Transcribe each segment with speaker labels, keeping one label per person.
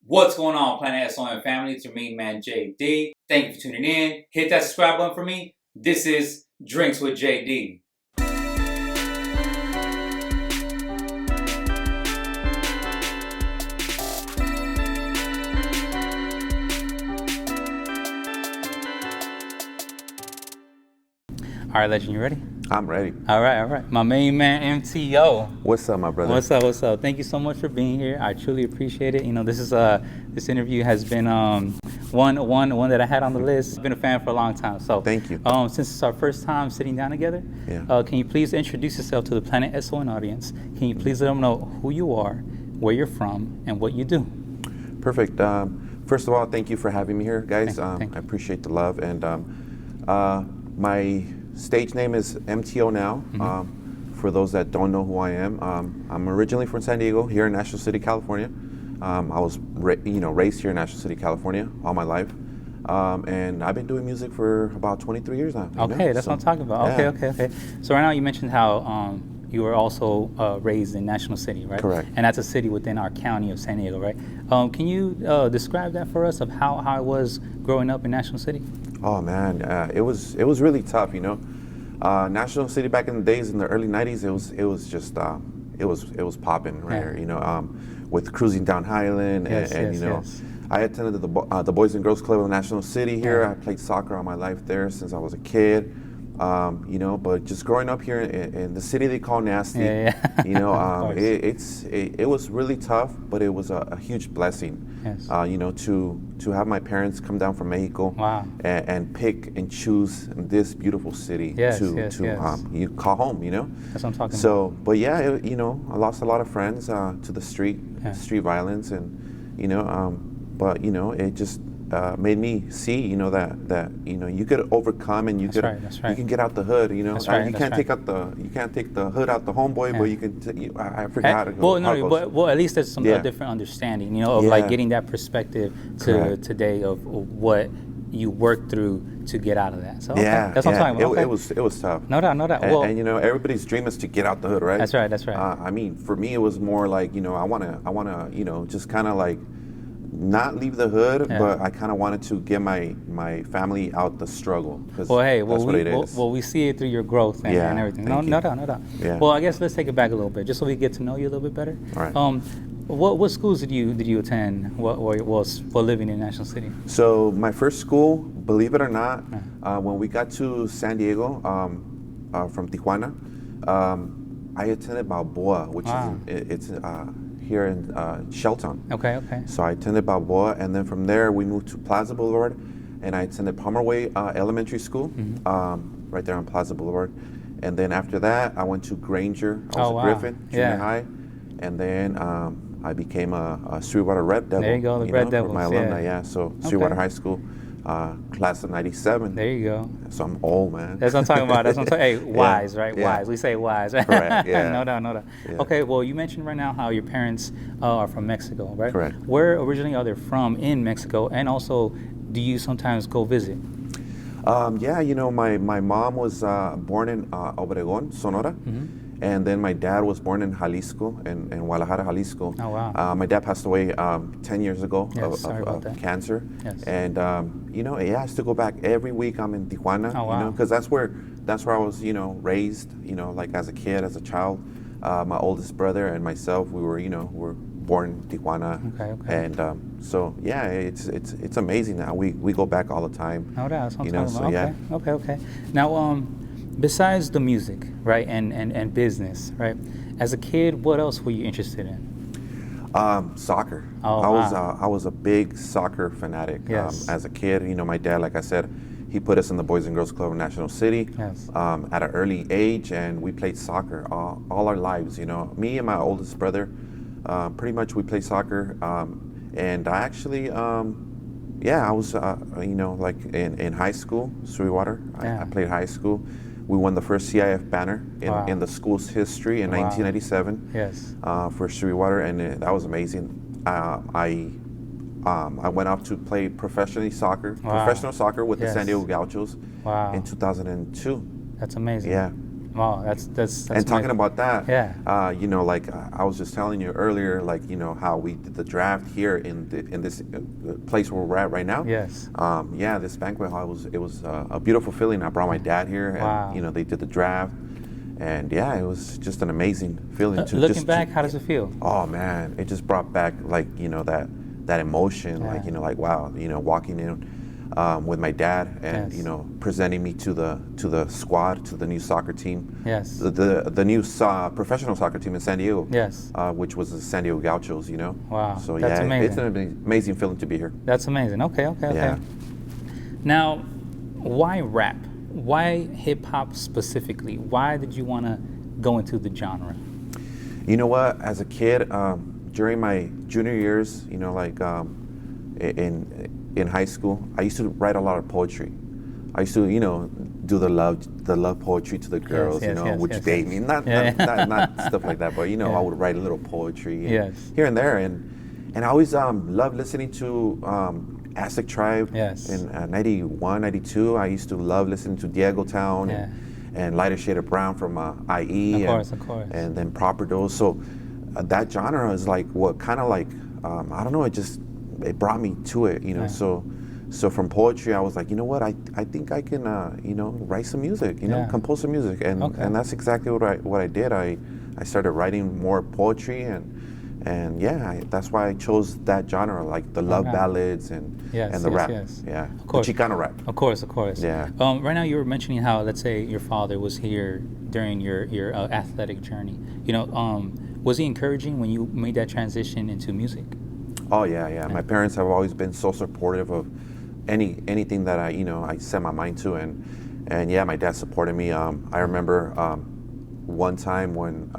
Speaker 1: What's going on, Planet S.O.N family? It's your main man, JD. Thank you for tuning in. Hit that subscribe button for me. This is Drinks with JD. All right, Legend, you ready?
Speaker 2: I'm ready.
Speaker 1: All right. My main man, MTO.
Speaker 2: What's up, my brother?
Speaker 1: What's up? Thank you so much for being here. I truly appreciate it. You know, this interview has been one that I had on the list. I've been a fan for a long time. So
Speaker 2: thank you.
Speaker 1: Since it's our first time sitting down together, can you please introduce yourself to the Planet S.O.N audience? Can you please let them know who you are, where you're from, and what you do?
Speaker 2: Perfect. First of all, thank you for having me here, guys.
Speaker 1: Thank you.
Speaker 2: I appreciate the love. And my stage name is MTO now. For those that don't know who I am, I'm originally from San Diego, here in National City, California. I was raised here in National City, California all my life. And I've been doing music for about 23 years now.
Speaker 1: Okay, that's what I'm talking about.
Speaker 2: Yeah.
Speaker 1: Okay. So right now you mentioned how you were also raised in National City, right?
Speaker 2: Correct.
Speaker 1: And that's a city within our county of San Diego, right? Can you describe that for us of how it was growing up in National City?
Speaker 2: Oh man, it was really tough, you know. National City back in the days in the early '90s, it was just it was popping right here, you know, with cruising down Highland
Speaker 1: Yes.
Speaker 2: I attended the Boys and Girls Club of National City here. I played soccer all my life there since I was a kid. You know, but just growing up here in the city they call Nasty, you know, it was really tough, but it was a huge blessing.
Speaker 1: Yes.
Speaker 2: You know, to have my parents come down from Mexico and pick and choose this beautiful city to you call home, you know.
Speaker 1: That's what I'm talking
Speaker 2: about. But yeah, you know, I lost a lot of friends to the street violence, and you know, but you know, it just made me see, you know, that you know you could overcome and you you can get out the hood, you know. You can't take the hood out the homeboy, but you can. I forgot how to go.
Speaker 1: Well, at least there's some different understanding, you know, of like getting that perspective to today of what you worked through to get out of that. So that's what I'm talking about.
Speaker 2: It was tough.
Speaker 1: No doubt.
Speaker 2: And you know, everybody's dream is to get out the hood, right?
Speaker 1: That's right.
Speaker 2: I mean, for me, it was more like, you know, I wanna, you know, just kind of like not leave the hood, but I kind of wanted to get my family out the struggle. That's what it is.
Speaker 1: Well, we see it through your growth and everything. No doubt.
Speaker 2: Yeah.
Speaker 1: Well, I guess let's take it back a little bit, just so we get to know you a little bit better.
Speaker 2: All right.
Speaker 1: What schools did you attend while living in National City?
Speaker 2: So my first school, believe it or not, when we got to San Diego from Tijuana, I attended Balboa, which is here in Shelton.
Speaker 1: Okay.
Speaker 2: So I attended Balboa, and then from there we moved to Plaza Boulevard, and I attended Palmer Way Elementary School, right there on Plaza Boulevard. And then after that, I went to Granger. I was at Griffin Junior High, and then I became a Sweetwater Red Devil.
Speaker 1: There you go, the Red Devils.
Speaker 2: For my alumni, So Sweetwater High School. Class of '97.
Speaker 1: There you go.
Speaker 2: So I'm old, man.
Speaker 1: That's what I'm talking about. Hey, wise, right?
Speaker 2: Yeah.
Speaker 1: Wise. We say wise, right?
Speaker 2: Correct. Yeah.
Speaker 1: No doubt.
Speaker 2: Yeah.
Speaker 1: Okay. Well, you mentioned right now how your parents are from Mexico, right?
Speaker 2: Correct.
Speaker 1: Where originally are they from in Mexico, and also, do you sometimes go visit?
Speaker 2: Yeah. You know, my mom was born in Obregón, Sonora. And then my dad was born in Jalisco, in Guadalajara, Jalisco.
Speaker 1: Oh, wow.
Speaker 2: My dad passed away 10 years ago
Speaker 1: of
Speaker 2: cancer.
Speaker 1: Yes.
Speaker 2: And, you know, I used to go back every week. I'm in Tijuana, you know, because that's where I was, you know, raised, you know, like as a kid, as a child. My oldest brother and myself, we were born in Tijuana.
Speaker 1: Okay.
Speaker 2: And so, yeah, it's amazing now. We go back all the time.
Speaker 1: No doubt. That's what I'm talking about.
Speaker 2: Yeah.
Speaker 1: Okay. Now, besides the music, right, and business, right, as a kid, what else were you interested in?
Speaker 2: Soccer.
Speaker 1: Oh,
Speaker 2: I was a big soccer fanatic.
Speaker 1: Yes.
Speaker 2: As a kid, you know, my dad, like I said, he put us in the Boys and Girls Club of National City at an early age, and we played soccer all our lives. You know, me and my oldest brother, pretty much we played soccer. And I actually, I was, you know, like in high school, Sweetwater. I played high school. We won the first CIF banner in the school's history in 1997.
Speaker 1: Yes.
Speaker 2: For Sweetwater, and that was amazing. I went off to play professional soccer with the San Diego Gauchos in 2002.
Speaker 1: That's amazing.
Speaker 2: Yeah.
Speaker 1: Wow, that's
Speaker 2: and talking
Speaker 1: amazing.
Speaker 2: about that,
Speaker 1: Yeah.
Speaker 2: you know, like I was just telling you earlier, like, you know, how we did the draft here in this place where we're at right now.
Speaker 1: Yes.
Speaker 2: Yeah, this banquet hall was a beautiful feeling. I brought my dad here, and
Speaker 1: Wow.
Speaker 2: you know, they did the draft, and yeah, it was just an amazing feeling.
Speaker 1: Looking back, how does it feel?
Speaker 2: Oh man, it just brought back, like, you know, that emotion, like, you know, like, wow, you know, walking in with my dad and you know, presenting me to the squad, to the new soccer team.
Speaker 1: Yes.
Speaker 2: The new professional soccer team in San Diego.
Speaker 1: Yes.
Speaker 2: Which was the San Diego Gauchos, you know.
Speaker 1: Wow.
Speaker 2: So
Speaker 1: that's
Speaker 2: yeah,
Speaker 1: amazing.
Speaker 2: it's an amazing feeling to be here.
Speaker 1: That's amazing. Okay.
Speaker 2: Yeah.
Speaker 1: Now, why rap? Why hip hop specifically? Why did you want to go into the genre?
Speaker 2: You know what? As a kid, during my junior years, you know, like in high school, I used to write a lot of poetry. I used to, you know, do the love poetry to the girls, you know, would you date me? Not stuff like that, but you know, I would write a little poetry here and there, and I always loved listening to Aztec Tribe. In 91, 92, I used to love listening to Daygo Town and Lighter Shade of Brown from IE.
Speaker 1: Of course.
Speaker 2: And then Proper Dose. So that genre is like what kind of like, I don't know, it brought me to it, you know. So from poetry, I was like, you know what, I think I can, you know, write some music, you know, compose some music. And that's exactly what I did. I started writing more poetry, and yeah, that's why I chose that genre, like the love ballads and the rap. Yeah, of course. The Chicano rap.
Speaker 1: Of course.
Speaker 2: Yeah.
Speaker 1: Right now, you were mentioning how, let's say, your father was here during your athletic journey. You know, was he encouraging when you made that transition into music?
Speaker 2: Oh yeah. My parents have always been so supportive of anything that I set my mind to, and yeah, my dad supported me. I remember one time when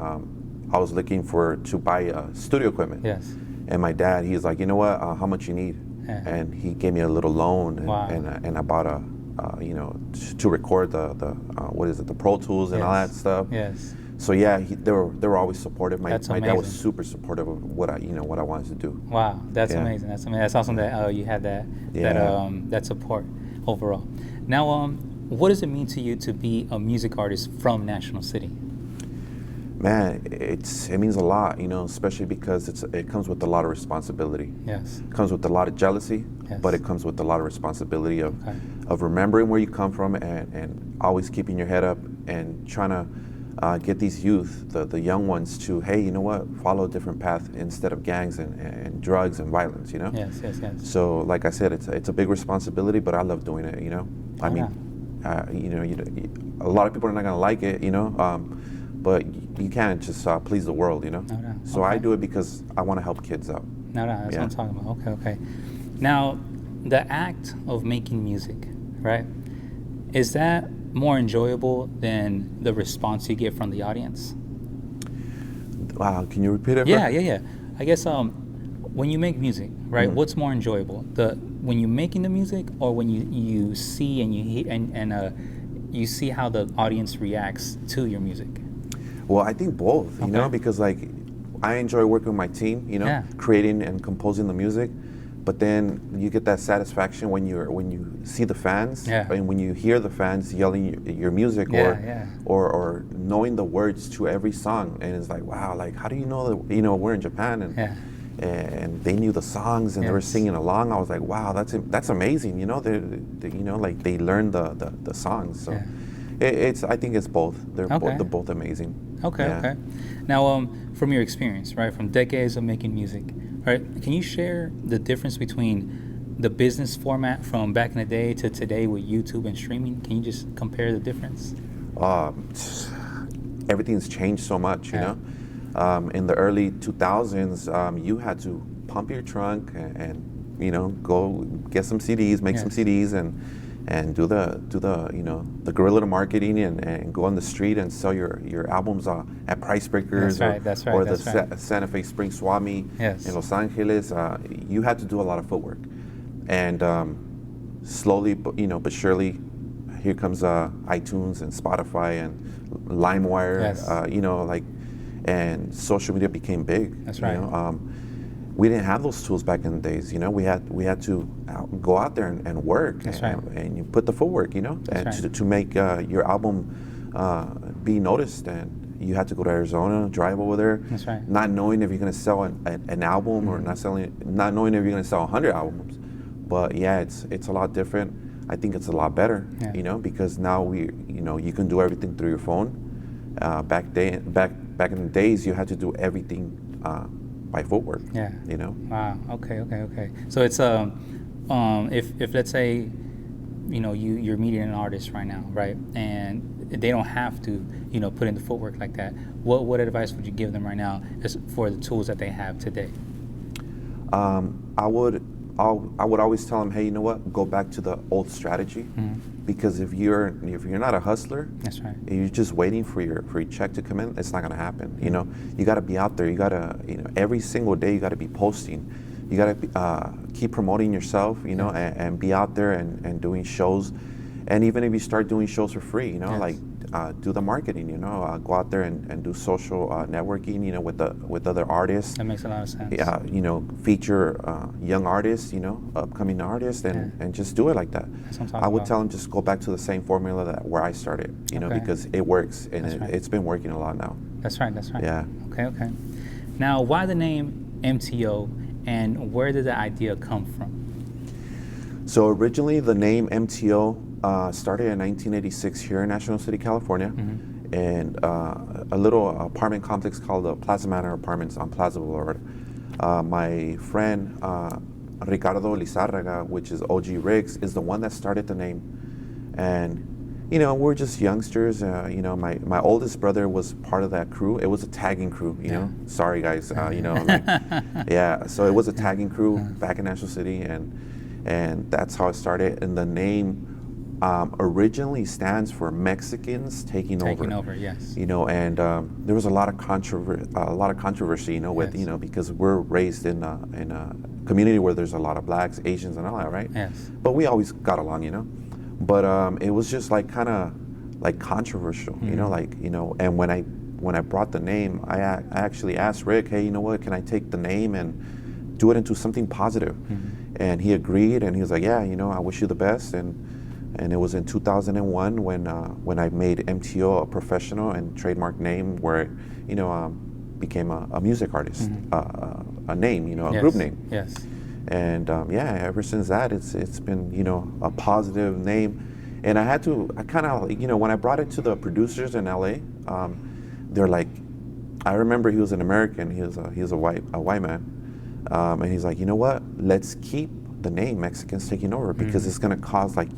Speaker 2: I was looking to buy studio equipment.
Speaker 1: Yes.
Speaker 2: And my dad, he's like, you know what? How much you need? And he gave me a little loan, and I bought to record the Pro Tools and all that stuff.
Speaker 1: Yes.
Speaker 2: So yeah, they were always supportive. My dad was
Speaker 1: amazing.
Speaker 2: super supportive of what I wanted to do.
Speaker 1: Wow, that's amazing. That's amazing. That's awesome that you had that support overall. Now, what does it mean to you to be a music artist from National City?
Speaker 2: Man, it means a lot, you know, especially because it comes with a lot of responsibility.
Speaker 1: Yes.
Speaker 2: It comes with a lot of jealousy, but it comes with a lot of responsibility of remembering where you come from and always keeping your head up and trying to get these youth, the young ones, to, hey, you know what, follow a different path instead of gangs and drugs and violence, you know?
Speaker 1: Yes.
Speaker 2: So, like I said, it's a big responsibility, but I love doing it, you know? I mean, you know, a lot of people are not going to like it, you know? But you can't just please the world, you know? So I do it because I want to help kids out.
Speaker 1: That's what I'm talking about. Okay. Now, the act of making music, right? Is that more enjoyable than the response you get from the audience?
Speaker 2: Wow, can you repeat it?
Speaker 1: Yeah. I guess when you make music, right? What's more enjoyable, when you're making the music, or when you see and you hear and you see how the audience reacts to your music?
Speaker 2: Well, I think both. You know, because like I enjoy working with my team. You know, creating and composing the music. But then you get that satisfaction when you see the fans, and when you hear the fans yelling your music, or knowing the words to every song, and it's like, wow, like how do you know that? You know, we're in Japan, and they knew the songs and they were singing along. I was like, wow, that's amazing. You know, they you know, like they learned the songs. So I think it's both. They're both amazing.
Speaker 1: Okay. Now, from your experience, right, from decades of making music, right, can you share the difference between the business format from back in the day to today with YouTube and streaming? Can you just compare the difference?
Speaker 2: Everything's changed so much, you know. In the early 2000s, you had to pump your trunk and you know, go get some CDs, make some CDs, and do the you know, the guerrilla marketing and go on the street and sell your albums at Price Breakers or the Santa Fe Spring Swami in Los Angeles. You had to do a lot of footwork, and slowly, but surely, here comes iTunes and Spotify and LimeWire. You know, like, and social media became big. You know? We didn't have those tools back in the days, you know. We had to go out there and work, and you put the footwork, you know, to make your album be noticed, and you had to go to Arizona, drive over there.
Speaker 1: That's right.
Speaker 2: Not knowing if you're gonna sell an album or not knowing if you're gonna sell 100 albums. But yeah, it's a lot different. I think it's a lot better, you know, because now you can do everything through your phone. Back in the days, you had to do everything by footwork.
Speaker 1: Yeah.
Speaker 2: You know.
Speaker 1: Wow. Okay. So it's if let's say, you know, you're meeting an artist right now, right, and they don't have to, you know, put in the footwork like that. What advice would you give them right now for the tools that they have today?
Speaker 2: I would always tell them, hey, you know what? Go back to the old strategy, because if you're not a hustler,
Speaker 1: that's right.
Speaker 2: If you're just waiting for your check to come in, it's not gonna happen. You know, you got to be out there. You gotta, you know, every single day you got to be posting. You got to keep promoting yourself. You know, and be out there and doing shows. And even if you start doing shows for free, you know, like do the marketing. You know, go out there and do social networking. You know, with other artists.
Speaker 1: That makes a lot of sense.
Speaker 2: Yeah, you know, feature young artists. You know, upcoming artists, and just do it like that. I would tell them just go back to the same formula where I started. You know, because it works, and it's been working a lot now.
Speaker 1: That's right.
Speaker 2: Yeah.
Speaker 1: Okay. Now, why the name MTO, and where did the idea come from?
Speaker 2: So originally, the name MTO started in 1986 here in National City, California, and a little apartment complex called the Plaza Manor Apartments on Plaza Boulevard. My friend Ricardo Lizarraga, which is OG Riggs, is the one that started the name. And you know, we're just youngsters. You know, my oldest brother was part of that crew. It was a tagging crew. You know, sorry guys. You know, like, yeah. So it was a tagging crew back in National City, and that's how it started. And the name originally stands for Mexicans taking over.
Speaker 1: Taking over, yes.
Speaker 2: You know, and there was a lot of controversy. You know, with you know, because we're raised in a community where there's a lot of blacks, Asians, and all that, right?
Speaker 1: Yes.
Speaker 2: But we always got along, you know. But it was just like kind of like controversial, you know, like, you know. And when I brought the name, I actually asked Rick, hey, you know what, can I take the name and do it into something positive? And he agreed, and he was like, yeah, you know, I wish you the best. And it was in 2001 when I made MTO a professional and trademark name, where it, you know, became a music artist, a name, you know, a group name.
Speaker 1: Yes. And
Speaker 2: yeah, ever since that, it's been, you know, a positive name. And I kind of, you know, when I brought it to the producers in LA, they're like, I remember he was an American, he was a white man, and he's like, you know what, let's keep the name Mexicans Taking Over, because it's gonna cause like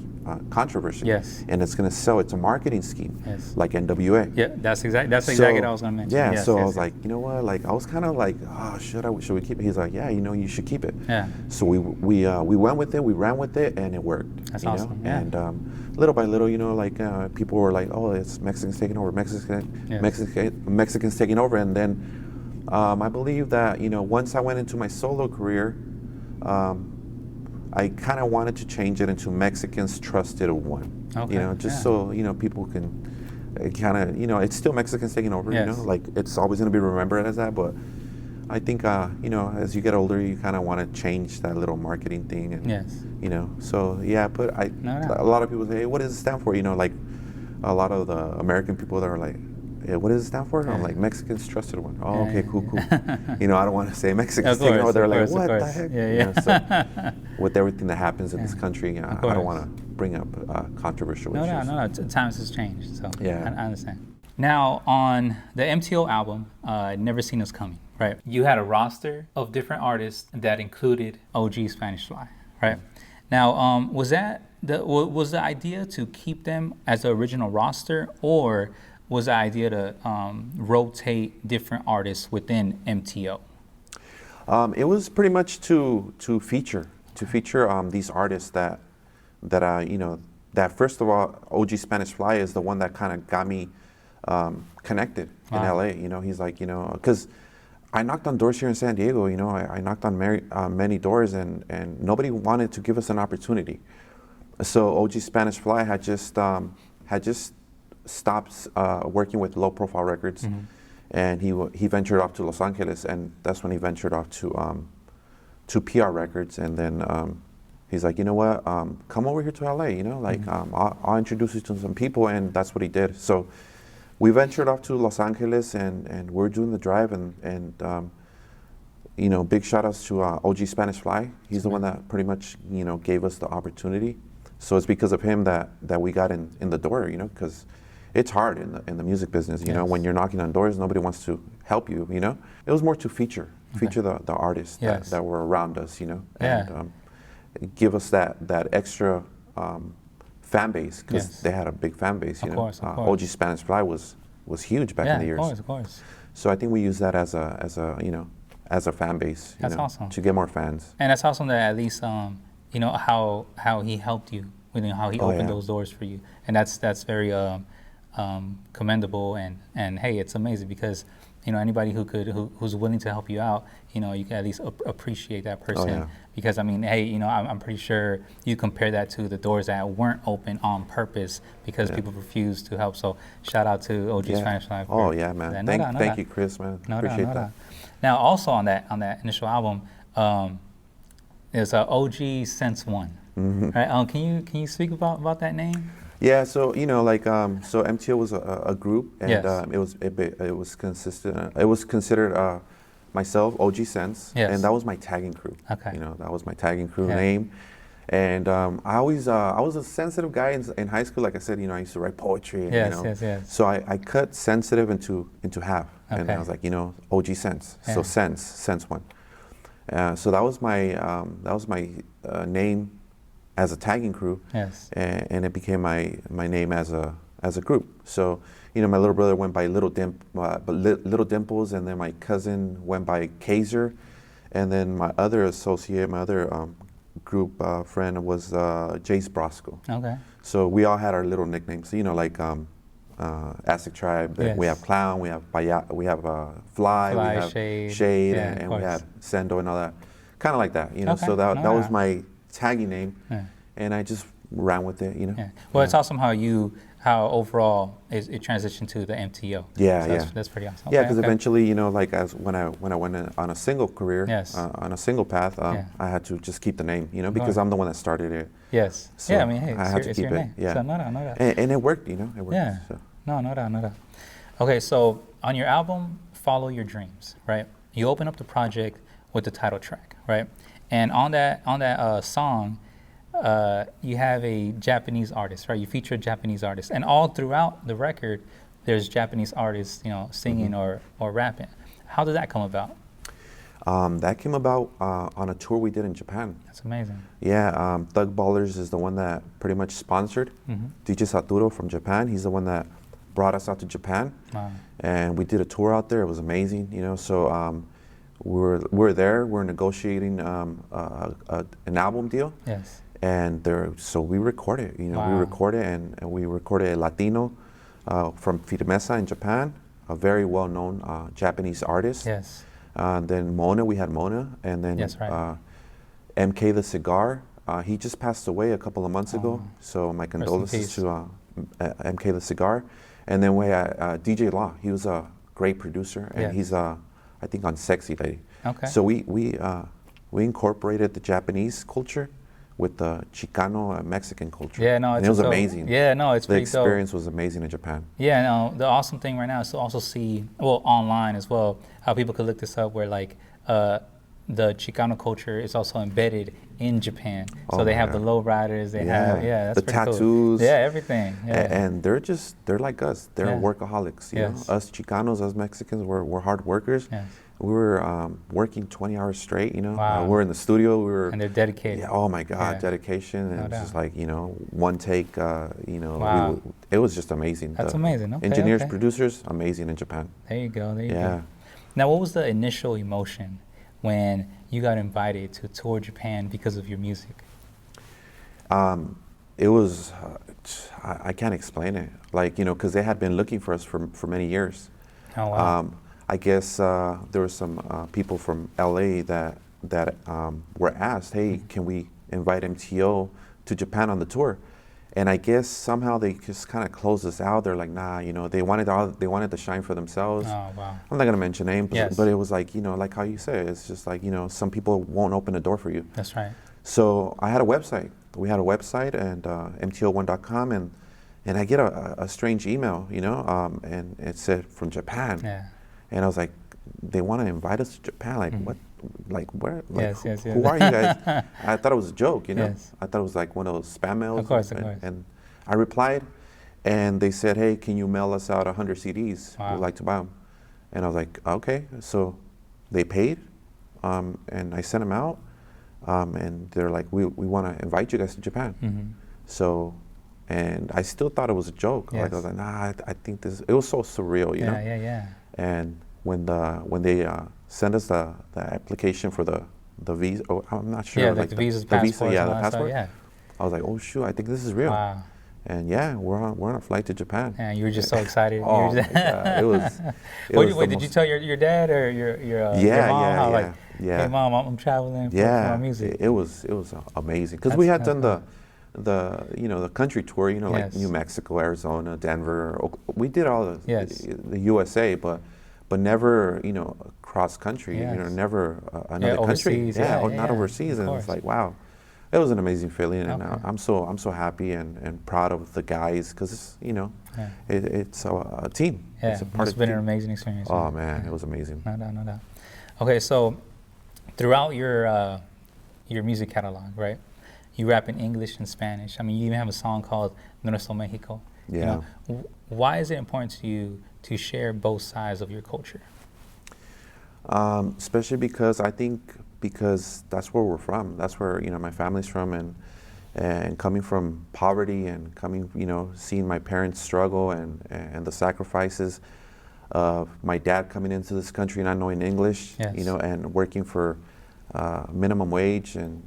Speaker 2: controversy.
Speaker 1: Yes.
Speaker 2: And it's gonna sell. It's a marketing scheme. Yes. Like NWA.
Speaker 1: Yeah, that's exactly what I was gonna mention.
Speaker 2: Yeah. So I was like, you know what? Like I was kind of like, oh, should we keep it? He's like, yeah, you know, you should keep it.
Speaker 1: Yeah.
Speaker 2: So we went with it. We ran with it, and it worked.
Speaker 1: That's
Speaker 2: you
Speaker 1: awesome.
Speaker 2: know?
Speaker 1: Yeah.
Speaker 2: And little by little, you know, like people were like, oh, it's Mexicans Taking Over. Mexicans Taking Over. And then I believe that, you know, once I went into my solo career, I kind of wanted to change it into Mexicans Trusted One. Okay. You know, just so, you know, people can kind of, you know, it's still Mexicans Taking Over, you know, like it's always going to be remembered as that. But I think, you know, as you get older, you kind of want to change that little marketing thing. And, you know, so yeah, but a lot of people say, hey, what does it stand for? You know, like a lot of the American people that are like, yeah, what does it stand for? I'm like, Mexicans Trusted One. Oh, okay, cool. You know, I don't want to say Mexicans Taking Over. They're like, what the heck?
Speaker 1: Yeah.
Speaker 2: You know, so with everything that happens in this country, I don't want to bring up controversial issues.
Speaker 1: No. Times has changed, so
Speaker 2: yeah.
Speaker 1: I understand. Now, on the MTO album, Never Seen Us Coming, right? You had a roster of different artists that included OG Spanish Fly, right? Now, was the idea to keep them as the original roster, or was the idea to rotate different artists within MTO?
Speaker 2: It was pretty much to feature these artists that you know, that first of all, OG Spanish Fly is the one that kind of got me connected in LA. You know, he's like, you know, because I knocked on doors here in San Diego. You know, I knocked on many doors, and nobody wanted to give us an opportunity. So OG Spanish Fly had just stopped working with Low Profile Records, and he ventured off to Los Angeles, and that's when he ventured off to PR Records. And then he's like, you know what, come over here to LA, you know, like I'll introduce you to some people, and that's what he did. So we ventured off to Los Angeles, and we're doing the drive, and you know, big shout outs to OG Spanish Fly. He's the one that pretty much, you know, gave us the opportunity. So it's because of him that we got in the door, you know, because it's hard in the music business, you know, when you're knocking on doors, nobody wants to help you, you know. It was more to feature the artists that were around us, you know, and give us that extra fan base, because they had a big fan base, you know. OG Spanish Fly was huge back in the years.
Speaker 1: Of course.
Speaker 2: So I think we use that as a you know, as a fan base, you know,
Speaker 1: awesome.
Speaker 2: to get more fans.
Speaker 1: And that's awesome that at least you know how he helped you, you know, how he opened those doors for you, and that's very commendable, and hey, it's amazing because, you know, anybody who's willing to help you out, you know, you can at least appreciate that person, because I mean, hey, you know, I'm pretty sure you compare that to the doors that weren't open on purpose because people refused to help. So shout out to OG Spanish Live.
Speaker 2: Oh yeah, man. Thank you, Chris, man. Appreciate that.
Speaker 1: Now, also on that initial album, there's OG S.O.N. Right? Can you speak about that name?
Speaker 2: Yeah, so you know, like so MTO was a group, and it was considered myself, OG Sense, and that was my tagging crew.
Speaker 1: Okay.
Speaker 2: You know, that was my tagging crew name. And I was a sensitive guy in high school. Like I said, you know, I used to write poetry. And, you know, so I cut sensitive into half, and I was like, you know, OG Sense. So Sense One. So that was my name as a tagging crew. And it became my name as a group. So, you know, my little brother went by Little Dimples, and then my cousin went by Kaiser, and then my other associate, my other group friend was Jace Brosco. Okay. So we all had our little nicknames. You know, like Aztec Tribe. We have Clown. We have Fly. We have Shade, and we have Sendo and all that. Kind of like that. You know. So that was my tagging name, and I just ran with it. You know.
Speaker 1: Well, it's awesome how overall it transitioned to the MTO.
Speaker 2: That's
Speaker 1: pretty awesome.
Speaker 2: Yeah, because eventually, you know, like when I went on a single career, on a single path, I had to just keep the name, you know, because I'm the one that started it.
Speaker 1: So I mean, hey, I had to keep it.
Speaker 2: So no doubt. And it worked, you know. It worked. So.
Speaker 1: No doubt. Okay, so on your album, Follow Your Dreams, right? You open up the project with the title track, right? And on that song, you have a Japanese artist, right? You feature a Japanese artist, and all throughout the record, there's Japanese artists, you know, singing or rapping. How did that come about?
Speaker 2: That came about on a tour we did in Japan.
Speaker 1: That's amazing.
Speaker 2: Yeah, Thug Ballers is the one that pretty much sponsored DJ Saturo from Japan. He's the one that brought us out to Japan, and we did a tour out there. It was amazing, you know. So we're there. We're negotiating an album deal. And so we recorded, you know, we recorded, and we recorded a Latino from Firmeza in Japan, a very well-known Japanese artist. Then Mona, we had Mona, and then MK the Cigar. He just passed away a couple of months ago, so my condolences to MK the Cigar. And then we had DJ Law. He was a great producer, and he's I think on Sexy Lady. So we incorporated the Japanese culture with the Chicano Mexican culture.
Speaker 1: And
Speaker 2: it was amazing.
Speaker 1: It's
Speaker 2: the experience was amazing in Japan.
Speaker 1: The awesome thing right now is to also see, well, online as well, how people could look this up, where like the Chicano culture is also embedded in Japan. So they have the lowriders, they have that's
Speaker 2: the
Speaker 1: pretty
Speaker 2: tattoos,
Speaker 1: cool. Everything.
Speaker 2: And they're like us. They're workaholics. You know, us Chicanos, us Mexicans, we're hard workers. We were working 20 hours straight, you know. We're in the studio.
Speaker 1: And they're dedicated.
Speaker 2: Yeah, oh my God, dedication. And it's just like, you know, one take, you know. It was just amazing.
Speaker 1: That's amazing.
Speaker 2: Engineers, producers, amazing in Japan.
Speaker 1: There you go. There you go. Now, what was the initial emotion when you got invited to tour Japan because of your music?
Speaker 2: It was, I can't explain it. Like, you know, because they had been looking for us for many years.
Speaker 1: Oh, wow.
Speaker 2: I guess there were some people from LA that were asked, hey, can we invite MTO to Japan on the tour? And I guess somehow they just kind of closed us out. They're like, nah, you know, they wanted to shine for themselves.
Speaker 1: Oh, wow.
Speaker 2: I'm not gonna mention names, but it was like, you know, like how you say it, it's just like, you know, some people won't open the door for you.
Speaker 1: That's right.
Speaker 2: So I had a website. We had a website, and MTO1.com, and I get a strange email, and it said from Japan.
Speaker 1: Yeah.
Speaker 2: And I was like, they want to invite us to Japan? Like, what? Like, where? Like,
Speaker 1: Yes, yes, yes.
Speaker 2: who are you guys? I thought it was a joke,
Speaker 1: Yes.
Speaker 2: I thought it was like one of those spam mails.
Speaker 1: Of course.
Speaker 2: And I replied, and they said, hey, can you mail us out 100 CDs?
Speaker 1: Wow.
Speaker 2: We'd like to buy them. And I was like, okay. So they paid, and I sent them out, and they're like, we want to invite you guys to Japan. So, and I still thought it was a joke.
Speaker 1: Yes.
Speaker 2: Like, I was like, nah, I think this, it was so surreal, you know?
Speaker 1: Yeah.
Speaker 2: And when they sent us the application for the visa, I'm not sure.
Speaker 1: Yeah, like the visas, passports,
Speaker 2: yeah, the
Speaker 1: and all that stuff,
Speaker 2: passport.
Speaker 1: yeah.
Speaker 2: I was like, oh shoot, I think this is real.
Speaker 1: Wow.
Speaker 2: And yeah, we're on a flight to Japan.
Speaker 1: And you were just so excited.
Speaker 2: Oh my God, it was.
Speaker 1: Wait, did you tell your dad or your mom how, like, hey mom, I'm traveling for my music?
Speaker 2: It was amazing because we had done the country tour, like New Mexico, Arizona, Denver. We did all the USA, but never cross country. Never another country. Not overseas. And it's like, wow, it was an amazing feeling, and I'm so happy and proud of the guys because it's a team.
Speaker 1: Yeah,
Speaker 2: it's a part
Speaker 1: it's been an amazing experience.
Speaker 2: Oh man, it was amazing.
Speaker 1: No doubt. Okay, so throughout your music catalog, right? You rap in English and Spanish. I mean, you even have a song called Nuestro Mexico.
Speaker 2: Yeah.
Speaker 1: Why is it important to you to share both sides of your culture?
Speaker 2: Especially because I think that's where we're from. That's where my family's from, and coming from poverty and seeing my parents struggle and the sacrifices of my dad coming into this country not knowing English, and working for minimum wage and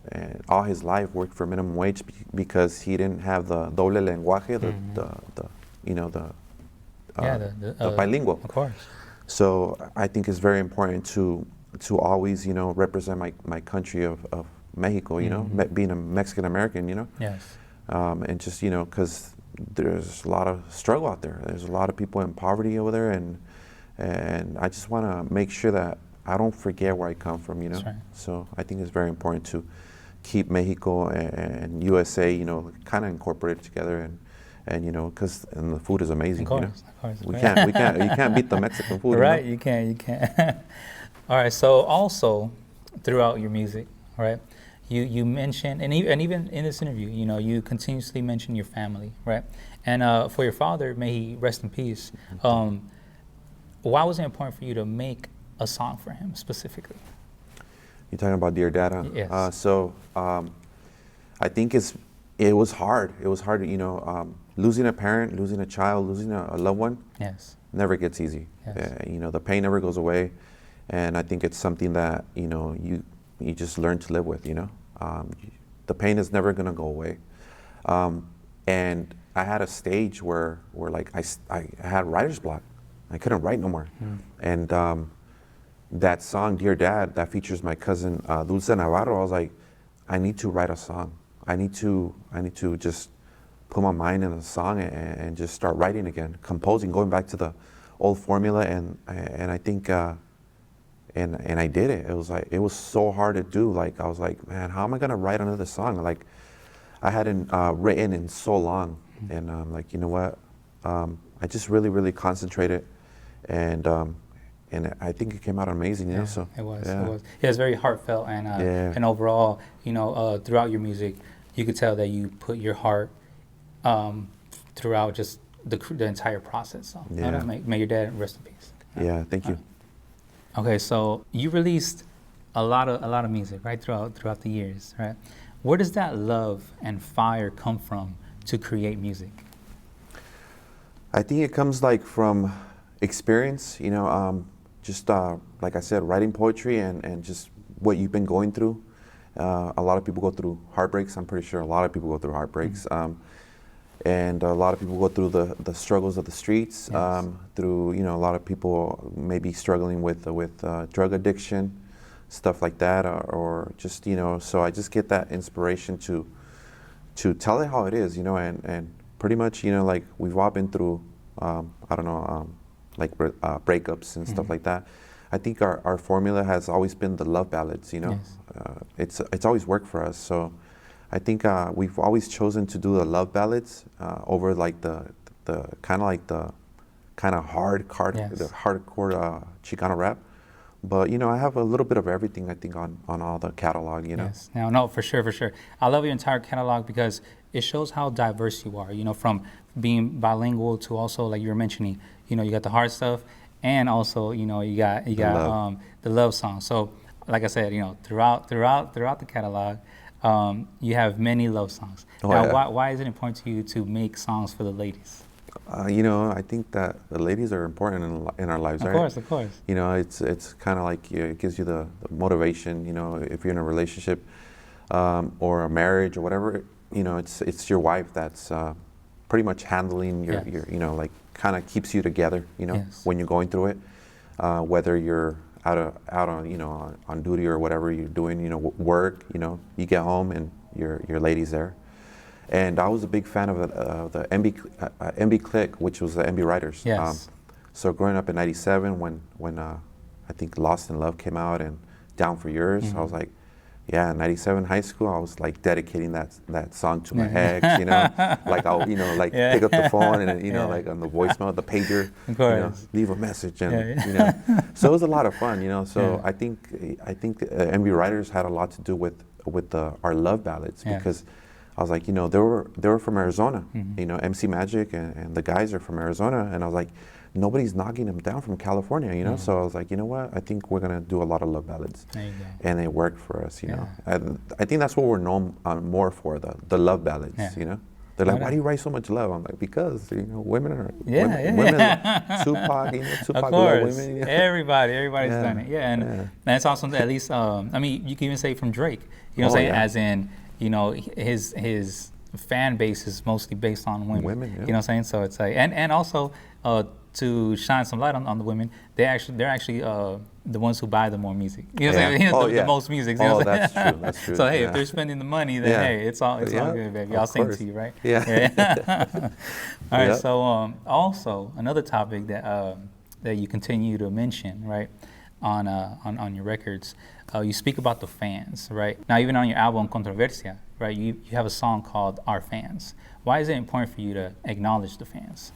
Speaker 2: all his life worked for minimum wage because he didn't have the doble lenguaje, the bilingual.
Speaker 1: Of course.
Speaker 2: So I think it's very important to always represent my country of Mexico, being a Mexican American,
Speaker 1: Yes.
Speaker 2: And just because there's a lot of struggle out there. There's a lot of people in poverty over there, and I just want to make sure that I don't forget where I come from,
Speaker 1: That's right.
Speaker 2: So I think it's very important to keep Mexico and USA, kind of incorporated together, and because the food is amazing.
Speaker 1: Of course.
Speaker 2: You can't beat the Mexican food.
Speaker 1: Right, you can't. All right. So also throughout your music, right? You mentioned, and even in this interview, you continuously mention your family, right? And for your father, may he rest in peace. Why was it important for you to make a song for him specifically?
Speaker 2: You're talking about Dear Dad, huh?
Speaker 1: Yes.
Speaker 2: So I think it was hard. It was hard, losing a parent, losing a child, losing a loved one.
Speaker 1: Yes.
Speaker 2: Never gets easy.
Speaker 1: Yes.
Speaker 2: The pain never goes away, and I think it's something that you just learn to live with. The pain is never gonna go away. And I had a stage where like I had writer's block. I couldn't write no more. And that song, Dear Dad, that features my cousin Dulce Navarro, I was like, I need to write a song. I need to just put my mind in a song and just start writing again, composing, going back to the old formula, and I think and I did it. It was like, it was so hard to do. Like I was like, man, how am I gonna write another song? Like I hadn't written in so long, and I'm like, you know what? I just really concentrated, and I think it came out amazing. So
Speaker 1: it was. Yeah, it's very heartfelt, and overall, throughout your music, you could tell that you put your heart throughout just the entire process. So may your dad rest in peace.
Speaker 2: Yeah, thank you.
Speaker 1: Okay, so you released a lot of music, right, throughout the years, right? Where does that love and fire come from to create music?
Speaker 2: I think it comes like from experience, just like I said, writing poetry and just what you've been going through. A lot of people go through heartbreaks. I'm pretty sure a lot of people go through heartbreaks. And a lot of people go through the struggles of the streets, through, a lot of people maybe struggling with drug addiction, stuff like that, or just, so I just get that inspiration to tell it how it is, and pretty much, like we've all been through, like breakups and stuff like that. I think our formula has always been the love ballads, it's always worked for us. So I think we've always chosen to do the love ballads over like the kind of like the kind of the hardcore Chicano rap. But you know, I have a little bit of everything. I think on all the catalog. You know.
Speaker 1: Yes. No, for sure, for sure. I love your entire catalog because it shows how diverse you are. You know, from being bilingual to also like you were mentioning. You know, you got the hard stuff, and also you know you got the love song. So like I said, you know, throughout the catalog, you have many love songs.
Speaker 2: Oh,
Speaker 1: now,
Speaker 2: yeah.
Speaker 1: why is it important to you to make songs for the ladies?
Speaker 2: You know, I think that the ladies are important in our lives, right?
Speaker 1: Of course.
Speaker 2: You know, it's kind of like it gives you the motivation. You know, if you're in a relationship or a marriage or whatever, you know, it's your wife that's pretty much handling your you know, like kind of keeps you together. You know, when you're going through it, whether you're out on you know on duty or whatever you're doing, you know, work. You know, you get home and your lady's there. And I was a big fan of the MB Click, which was the MB Writers.
Speaker 1: Yes.
Speaker 2: So growing up in '97, when I think Lost in Love came out and Down for Yours, I was like, yeah, in '97 high school, I was like dedicating that song to my ex. You know, like I'll pick up the phone and you know like on the voicemail, the pager,
Speaker 1: of course.
Speaker 2: You know, leave a message and you know. So it was a lot of fun. You know, so I think MB Writers had a lot to do with our love ballads because. I was like, you know, they were from Arizona, you know, MC Magic and the guys are from Arizona, and I was like, nobody's knocking them down from California, you know. So I was like, you know what, I think we're gonna do a lot of love ballads,
Speaker 1: there you go.
Speaker 2: And it worked for us, you know. And I think that's what we're known more for, the love ballads, you know. They're like, why do you write so much love? I'm like, because you know, women are women Tupac, you know, Tupac love women. You know?
Speaker 1: Everybody's done it, and it's awesome. At least, I mean, you can even say from Drake, you know, what I'm saying, as in. You know, his fan base is mostly based on women. You know what I'm saying? So it's like, and also to shine some light on the women, they're actually the ones who buy the more music. You know what I'm saying? The most music. You know what I'm saying?
Speaker 2: That's true.
Speaker 1: So hey, if they're spending the money, then hey, it's all good, baby. I'll sing to you, right?
Speaker 2: Yeah.
Speaker 1: All right. So also another topic that you continue to mention, right, on your records. You speak about the fans, right? Now, even on your album Controversia, right, you have a song called Our Fans. Why is it important for you to acknowledge the fans?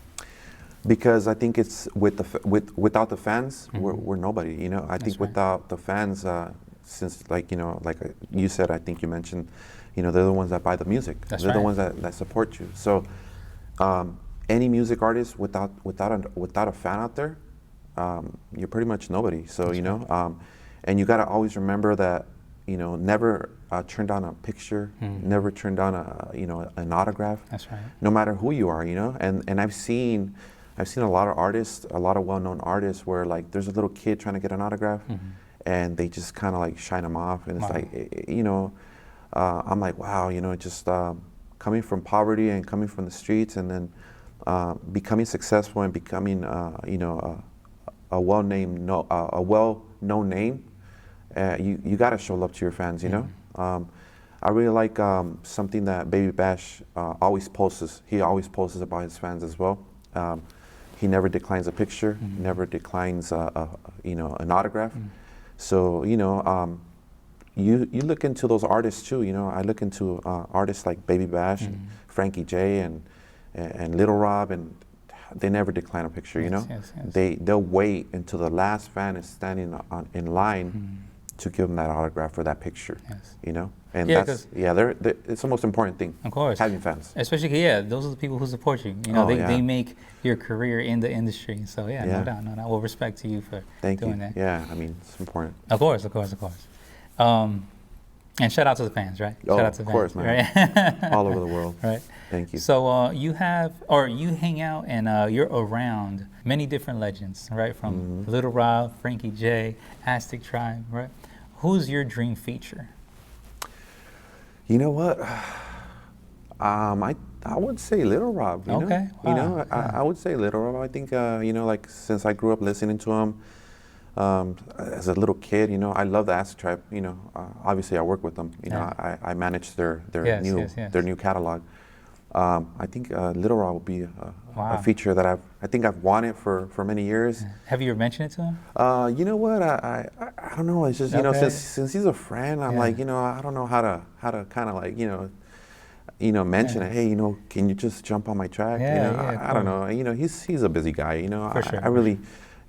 Speaker 2: Because I think it's without the fans, we're nobody. You know, I think without the fans, since like you know, like you said, I think you mentioned, you know, they're the ones that buy the music. They're the ones that support you. So, any music artist without a fan out there, you're pretty much nobody. So you know. And you got to always remember that, you know, never turn down a picture, never turn down an autograph.
Speaker 1: That's right.
Speaker 2: No matter who you are, you know. And I've seen a lot of artists, a lot of well-known artists, where like there's a little kid trying to get an autograph, and they just kind of like shine them off, and it's like, you know, I'm like, wow, you know, just coming from poverty and coming from the streets, and then becoming successful and becoming, you know, a well-known name. You got to show love to your fans, you know. I really like something that Baby Bash always posts. He always posts about his fans as well. He never declines a picture, never declines you know, an autograph. So you know, you look into those artists too. You know, I look into artists like Baby Bash, and Frankie J, and Little Rob, and they never decline a picture. You know, they'll wait until the last fan is standing in line to give them that autograph or that picture. You know, and that's it's the most important thing.
Speaker 1: Of course,
Speaker 2: having fans,
Speaker 1: especially those are the people who support you. You know, they make your career in the industry. So no doubt. Well, respect to you for doing that.
Speaker 2: Yeah, I mean, it's important.
Speaker 1: Of course. And shout out to the fans, right?
Speaker 2: Oh,
Speaker 1: shout out to
Speaker 2: of course,
Speaker 1: fans,
Speaker 2: man.
Speaker 1: Right?
Speaker 2: All over the world.
Speaker 1: Right.
Speaker 2: Thank you.
Speaker 1: So you hang out and you're around many different legends, right? From Little Rob, Frankie J, Aztec Tribe, right? Who's your dream feature?
Speaker 2: You know what? I would say Little Rob. You know?
Speaker 1: Wow.
Speaker 2: You know, I would say Little Rob. I think you know, like since I grew up listening to him. As a little kid, you know, I love the Aztec Tribe. You know, obviously I work with them. You know, I manage their new catalog. I think Little Rob will be a feature that I think I've wanted for many years.
Speaker 1: Have you ever mentioned it to him?
Speaker 2: You know what? I don't know. It's just you know, since he's a friend, I'm like, you know, I don't know how to kind of like, you know, mention it.
Speaker 1: Yes.
Speaker 2: Hey, can you just jump on my track?
Speaker 1: Yeah, yeah,
Speaker 2: I don't
Speaker 1: cool.
Speaker 2: know. He's a busy guy.
Speaker 1: For sure.
Speaker 2: I really,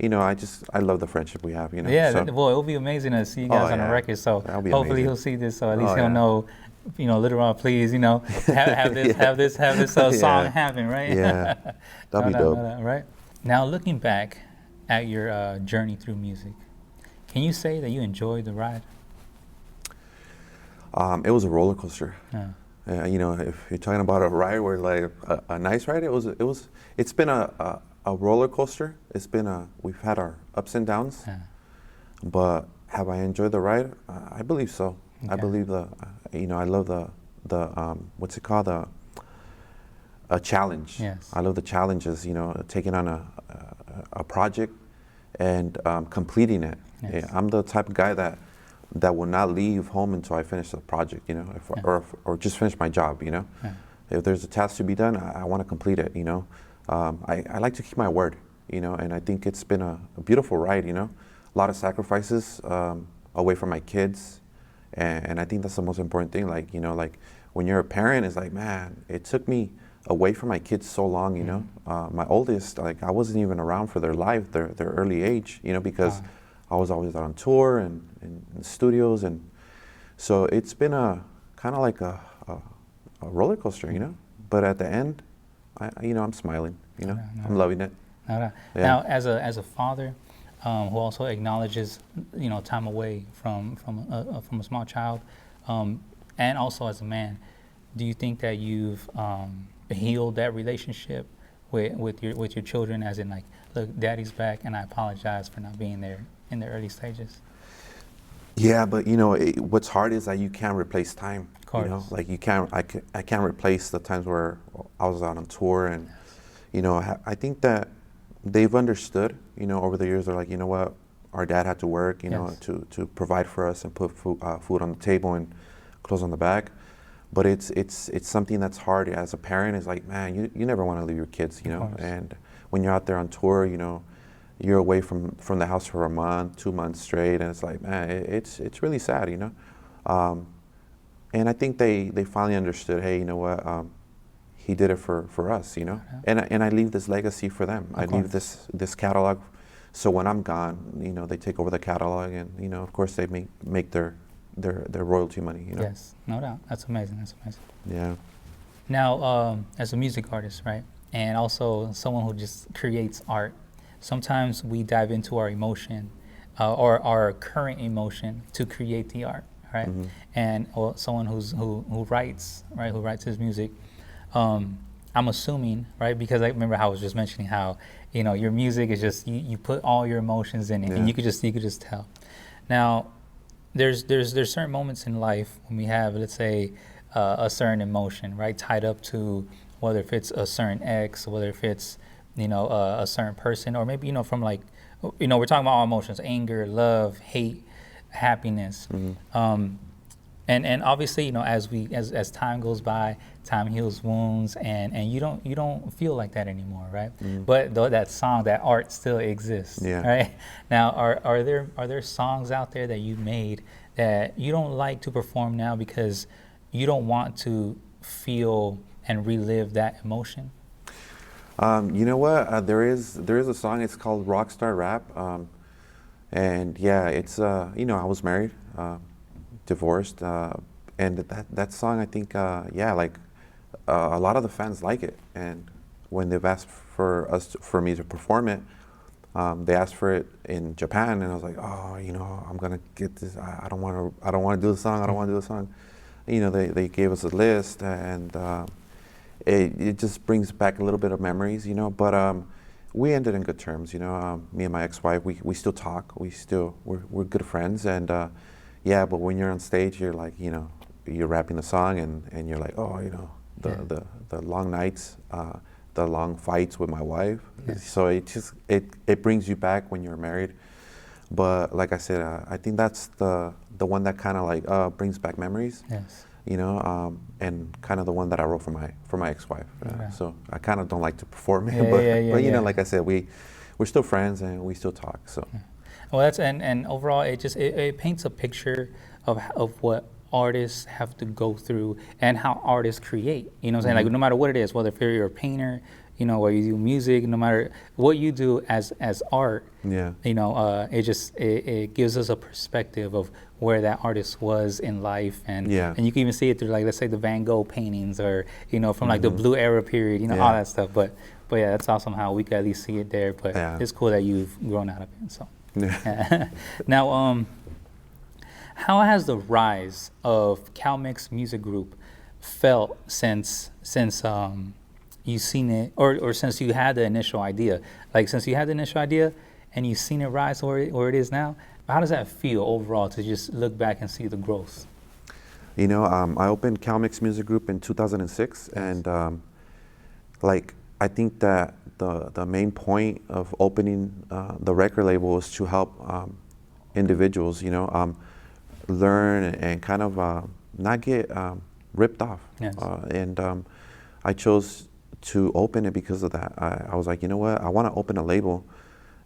Speaker 2: I love the friendship we have.
Speaker 1: Yeah,
Speaker 2: So.
Speaker 1: well, it'll be amazing to see you
Speaker 2: Oh
Speaker 1: guys on the
Speaker 2: yeah,
Speaker 1: record. So
Speaker 2: that'll be
Speaker 1: hopefully
Speaker 2: amazing.
Speaker 1: he'll see this, so at least
Speaker 2: Oh
Speaker 1: he'll
Speaker 2: yeah.
Speaker 1: know, later on, please, have this,
Speaker 2: Yeah.
Speaker 1: song
Speaker 2: Yeah.
Speaker 1: happen, right?
Speaker 2: Yeah. That'd
Speaker 1: No
Speaker 2: be
Speaker 1: doubt, no
Speaker 2: dope.
Speaker 1: doubt, right? Now, looking back at your journey through music, can you say that you enjoyed the ride?
Speaker 2: It was a roller coaster.
Speaker 1: Yeah.
Speaker 2: If you're talking about a ride where like a nice ride, it's been a roller coaster. We've had our ups and downs,
Speaker 1: Yeah.
Speaker 2: but have I enjoyed the ride? I believe so. I
Speaker 1: Okay.
Speaker 2: believe I love the what's it called, a challenge.
Speaker 1: Yes.
Speaker 2: I love the challenges. Taking on a project and completing it.
Speaker 1: Yes.
Speaker 2: Yeah, I'm the type of guy that will not leave home until I finish the project, or just finish my job,
Speaker 1: Yeah.
Speaker 2: If there's a task to be done, I want to complete it, I like to keep my word, and I think it's been a beautiful ride, a lot of sacrifices away from my kids, and I think that's the most important thing, like when you're a parent, it's like, man, it took me away from my kids so long, my oldest, like I wasn't even around for their life, their early age, because I was always out on tour and in studios, and so it's been a kind of like a roller coaster, But at the end, I'm smiling, I'm loving it.
Speaker 1: No doubt.
Speaker 2: Yeah.
Speaker 1: Now, as a father, who also acknowledges, time away from a small child, and also as a man, do you think that you've healed that relationship with your children, as in like, look, daddy's back, and I apologize for not being there in the early stages?
Speaker 2: Yeah, but what's hard is that you can't replace time.
Speaker 1: Of course.
Speaker 2: Like I can't replace the times where I was out on tour, and I think that they've understood. Over the years, they're like, you know what, our dad had to work,
Speaker 1: Yes.
Speaker 2: to provide for us and put food on the table and clothes on the back. But it's something that's hard as a parent. It's like, man, you never want to leave your kids,
Speaker 1: Of course.
Speaker 2: and when you're out there on tour, you're away from the house for a month, 2 months straight, and it's like, man, it's really sad, And I think they finally understood, hey, you know what, he did it for us,
Speaker 1: Yeah.
Speaker 2: And I leave this legacy for them. I leave
Speaker 1: course.
Speaker 2: this catalog, so when I'm gone, they take over the catalog, and of course they make their royalty money,
Speaker 1: Yes, no doubt. That's amazing. That's amazing.
Speaker 2: Yeah.
Speaker 1: Now, as a music artist, right, and also someone who just creates art, sometimes we dive into our emotion, or our current emotion, to create the art, right?
Speaker 2: Mm-hmm.
Speaker 1: And someone who writes, right, who writes his music. I'm assuming, right, because I remember how I was just mentioning how your music is just you put all your emotions in it, and you could just tell. Now, there's certain moments in life when we have, let's say, a certain emotion, right, tied up to whether if it's a certain ex, whether if it's a certain person, or maybe from like, we're talking about all emotions: anger, love, hate, happiness.
Speaker 2: Mm-hmm.
Speaker 1: And obviously, as time goes by, time heals wounds, and you don't feel like that anymore, right?
Speaker 2: Mm-hmm.
Speaker 1: But that song, that art still exists,
Speaker 2: Yeah.
Speaker 1: right? Now, are there songs out there that you made that you don't like to perform now because you don't want to feel and relive that emotion?
Speaker 2: You know what? There is a song. It's called Rockstar Rap, and yeah, it's I was married, divorced, and that song, I think, like a lot of the fans like it, and when they've asked for me to perform it, they asked for it in Japan, and I was like, oh, I'm gonna get this. I don't want to do the song. I don't want to do the song. They gave us a list, and it just brings back a little bit of memories, but we ended in good terms, me and my ex-wife, we still talk, we're good friends, and yeah, but when you're on stage, you're like, you're rapping the song, and you're like, oh, the long nights, the long fights with my wife, so it brings you back when you're married. But like I said, I think that's the one that kind of like brings back memories.
Speaker 1: Yes.
Speaker 2: And kind of the one that I wrote for my ex-wife.
Speaker 1: Okay.
Speaker 2: So I kind of don't like to perform it,
Speaker 1: Yeah,
Speaker 2: but
Speaker 1: yeah.
Speaker 2: like I said, we're still friends and we still talk. So.
Speaker 1: Well, that's and overall, it paints a picture of what artists have to go through and how artists create. You know what I'm saying? Like no matter what it is, whether if you're a painter, you know, or you do music, no matter what you do as art, you know, it gives us a perspective of where that artist was in life, and you can even see it through, like, let's say the Van Gogh paintings, or you know, from like the Blue Era period, you know, all that stuff. But yeah, that's awesome how we can at least see it there. But it's cool that you've grown out of it. So now, how has the rise of Calmex Music Group felt since you've seen it, or since you had the initial idea? Like, since you had the initial idea and you've seen it rise where it is now, how does that feel overall to just look back and see the growth?
Speaker 2: You know, I opened Calmex Music Group in 2006, and like, I think that the main point of opening the record label was to help individuals, you know, learn and kind of not get ripped off. And I chose to open it because of that. I was like, you know what, I want to open a label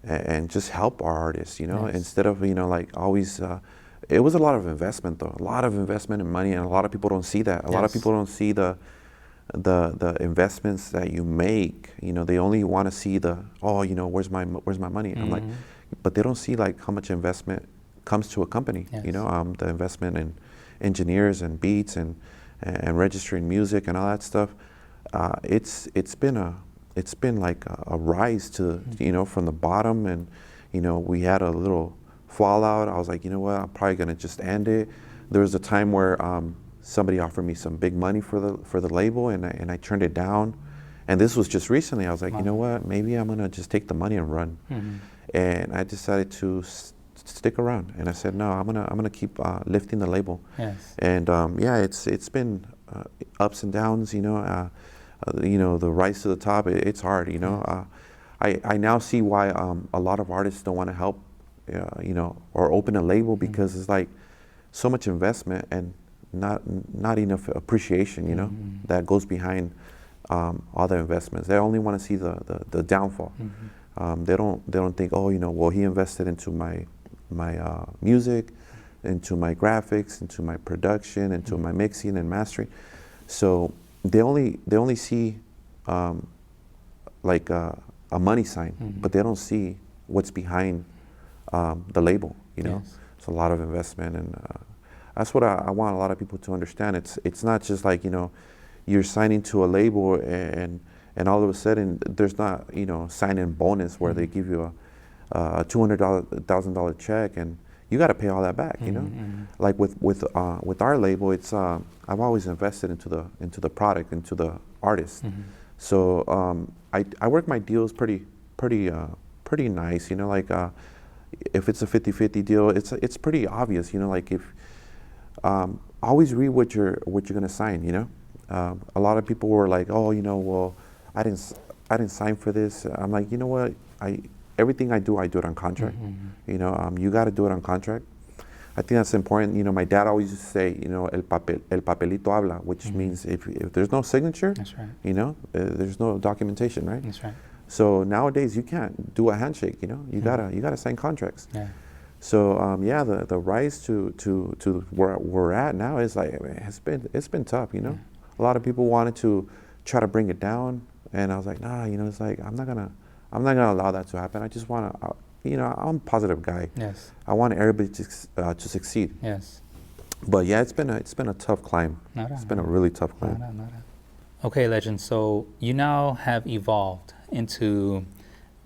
Speaker 2: and just help our artists, you know, instead of, you know, like always, it was a lot of investment though, a lot of investment in money, and a lot of people don't see that. A lot of people don't see the investments that you make. You know, they only want to see you know, where's my money? I'm like, but they don't see like how much investment comes to a company. You know, the investment in engineers and beats and registering music and all that stuff. It's been like a rise to, you know, from the bottom, and you know, we had a little fallout. I was like, you know what, I'm probably gonna just end it. There was a time where somebody offered me some big money for the label, and I turned it down. And this was just recently. I was like, you know what, maybe I'm gonna just take the money and run. And I decided to stick around, and I said, no, I'm gonna keep lifting the label. And yeah, it's been ups and downs, you know. You know, the rise to the top, it's hard, you know. I now see why a lot of artists don't want to help, you know, or open a label, because it's like so much investment and not enough appreciation, you know, that goes behind all the investments. They only want to see the downfall. They don't think, oh, you know, well, he invested into my music, into my graphics, into my production, into my mixing and mastering. So they only see like a money sign, but they don't see what's behind the label. You know, it's a lot of investment, and that's what I want a lot of people to understand. It's not just like, you know, you're signing to a label and all of a sudden there's not, you know, sign-in bonus where they give you a $200,000 check and you got to pay all that back. You know, like with our label, it's I've always invested into the product, into the artist. So I work my deals pretty nice. You know, like if it's a 50-50 deal, it's pretty obvious. You know, like if always read what you're gonna sign. You know, a lot of people were like, oh, you know, well, I didn't sign for this. I'm like, you know what, everything I do it on contract. You know, you got to do it on contract. I think that's important. You know, my dad always used to say, you know, el papelito habla, which means if there's no signature, you know, there's no documentation, right? That's right. So nowadays you can't do a handshake. You know, you gotta sign contracts. So yeah, the rise to where we're at now is like, it's been tough. You know, a lot of people wanted to try to bring it down, and I was like, nah. You know, it's like I'm not gonna allow that to happen. I just want to, you know, I'm a positive guy. I want everybody to succeed. But yeah, it's been a tough climb. It's been a really tough climb.
Speaker 1: Okay, Legend. So you now have evolved into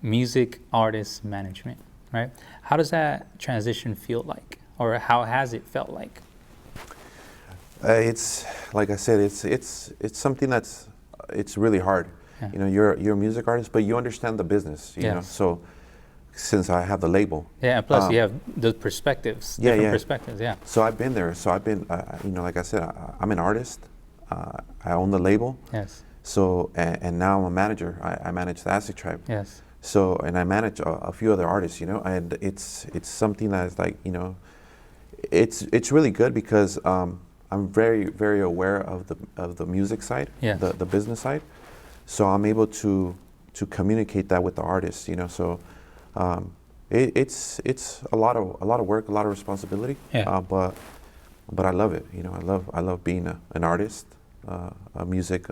Speaker 1: music artist management, right? How does that transition feel like, or how has it felt like?
Speaker 2: It's like I said, it's something it's really hard. You know, you're a music artist, but you understand the business. You know, so since I have the label.
Speaker 1: And plus you have the perspectives, different perspectives.
Speaker 2: So I've been there. So I've been, you know, like I said, I'm an artist. I own the label. So and now I'm a manager. I manage the Acid Tribe. So and I manage a few other artists. You know, and it's something that is like, you know, it's really good because I'm very aware of the music side, the business side. So I'm able to communicate that with the artists, you know. So it's a lot of work, a lot of responsibility. But but I love it. You know, I love being an artist, a music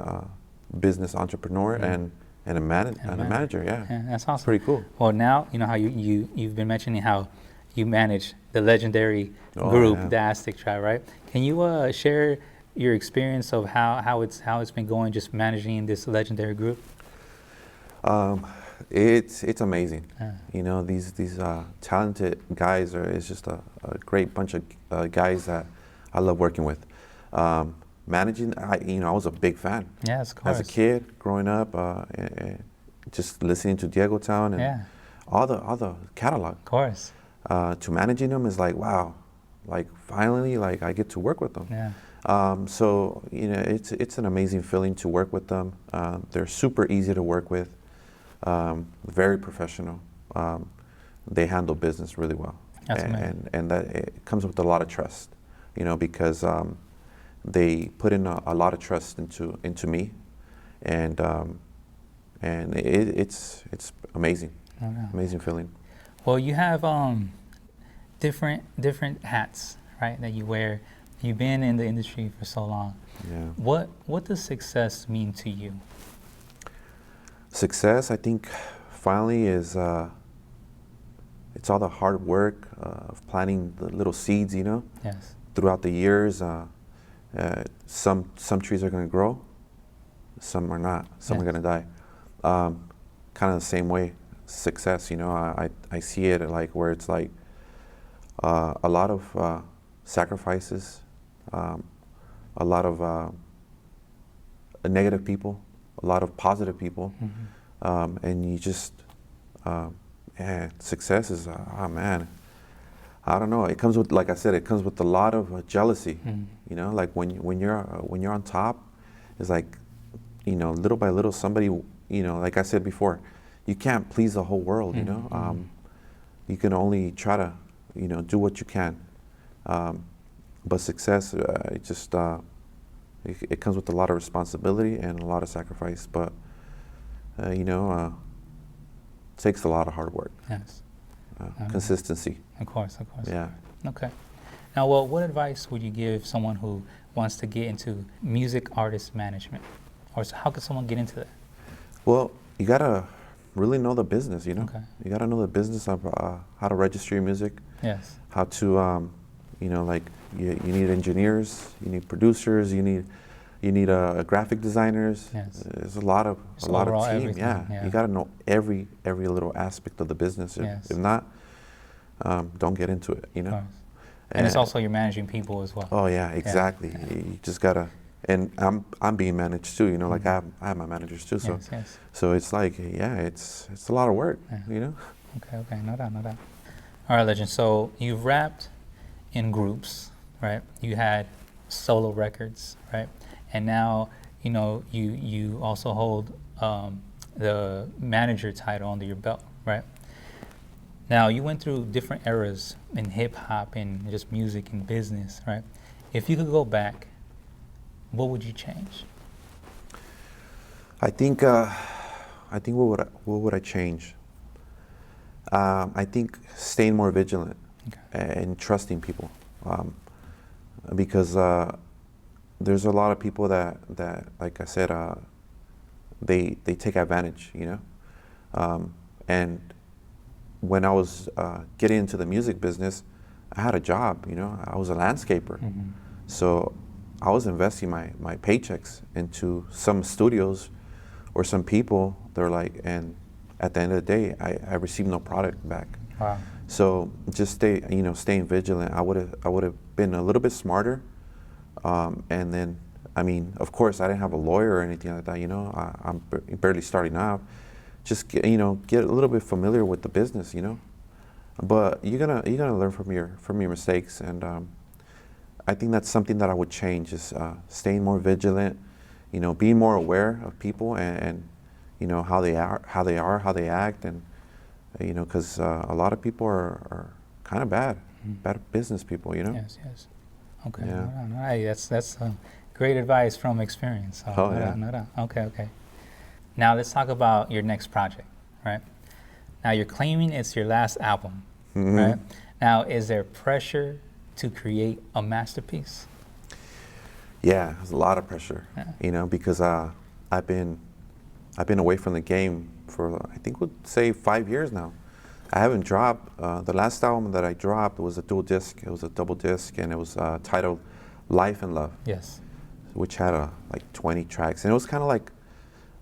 Speaker 2: business entrepreneur, and a manager. Yeah,
Speaker 1: that's awesome.
Speaker 2: It's pretty cool.
Speaker 1: Well, now you know how you've been mentioning how you manage the legendary group, the Aztec Tribe, right? Can you share your experience of how it's been going, just managing this legendary group?
Speaker 2: It's amazing. You know, these talented guys it's just a great bunch of guys that I love working with. Managing, I was a big fan.
Speaker 1: Yes, of course.
Speaker 2: As a kid, growing up, and just listening to Daygo Town and all the catalog.
Speaker 1: Of course.
Speaker 2: To managing them is like, wow, like finally, like I get to work with them.
Speaker 1: Yeah.
Speaker 2: So you know, it's an amazing feeling to work with them. They're super easy to work with. Very professional. They handle business really well.
Speaker 1: That's amazing.
Speaker 2: And that it comes with a lot of trust, you know, because they put in a lot of trust into me, and it's amazing. Amazing feeling.
Speaker 1: Well, you have different hats, right, that you wear. You've been in the industry for so long.
Speaker 2: Yeah.
Speaker 1: What does success mean to you?
Speaker 2: Success, I think, finally is it's all the hard work of planting the little seeds, you know.
Speaker 1: Yes.
Speaker 2: Throughout the years, some trees are going to grow, some are not. Some are going to die. Kind of the same way, success, you know. I see it like where it's like a lot of sacrifices, a lot of negative people, a lot of positive people, and you just, success is, man, I don't know. It comes with, like I said, it comes with a lot of jealousy. You know, like when you're on top, it's like, you know, little by little, somebody, you know, like I said before, you can't please the whole world. You know, you can only try to, you know, do what you can. But success, it just it comes with a lot of responsibility and a lot of sacrifice. But you know, it takes a lot of hard work.
Speaker 1: Yes.
Speaker 2: Consistency.
Speaker 1: Of course, of course.
Speaker 2: Yeah.
Speaker 1: Okay. Now, well, what advice would you give someone who wants to get into music artist management? Or how could someone get into that?
Speaker 2: Well, you gotta really know the business, you know?
Speaker 1: Okay.
Speaker 2: You gotta know the business of how to register your music.
Speaker 1: Yes.
Speaker 2: How to, you know, like you need engineers, you need producers, you need graphic designers.
Speaker 1: Yes.
Speaker 2: There's a lot of team.
Speaker 1: Yeah.
Speaker 2: You gotta know every little aspect of the business.
Speaker 1: Yes.
Speaker 2: If not, don't get into it, you know?
Speaker 1: Of course. And it's also you're managing people as well.
Speaker 2: Oh yeah, exactly. Yeah. You just gotta, and I'm being managed too, you know, like I have my managers too. So so it's like, yeah, it's a lot of work, you know?
Speaker 1: Okay, no doubt. All right, Legend, so you've rapped in groups, right? You had solo records, right? And now, you know, you also hold the manager title under your belt, right? Now, you went through different eras in hip-hop and just music and business, right? If you could go back, what would you change?
Speaker 2: I think what would I change? I think staying more vigilant and trusting people, because there's a lot of people that like I said, they take advantage, you know, and when I was getting into the music business, I had a job, you know, I was a landscaper. So I was investing my paychecks into some studios or some people. They're like, and at the end of the day, I received no product back.
Speaker 1: Wow.
Speaker 2: So just staying vigilant. I would have been a little bit smarter. And then, I mean, of course, I didn't have a lawyer or anything like that, you know, I'm barely starting out. Just get a little bit familiar with the business, you know. But you're gonna learn from your mistakes, and I think that's something that I would change is staying more vigilant, you know, being more aware of people and you know how they act, and you know, because a lot of people are kind of bad business people, you know.
Speaker 1: Yes. Okay.
Speaker 2: Yeah.
Speaker 1: No. Hey, that's great advice from experience. So no doubt. Okay. Now let's talk about your next project, right? Now you're claiming it's your last album, right? Now is there pressure to create a masterpiece?
Speaker 2: Yeah, there's a lot of pressure,
Speaker 1: Yeah.
Speaker 2: because I've been away from the game for, I think we'd say 5 years now. I haven't dropped. The last album that I dropped was a dual disc. It was a double disc, and it was titled Life and Love.
Speaker 1: Yes.
Speaker 2: Which had like 20 tracks, and it was kind of like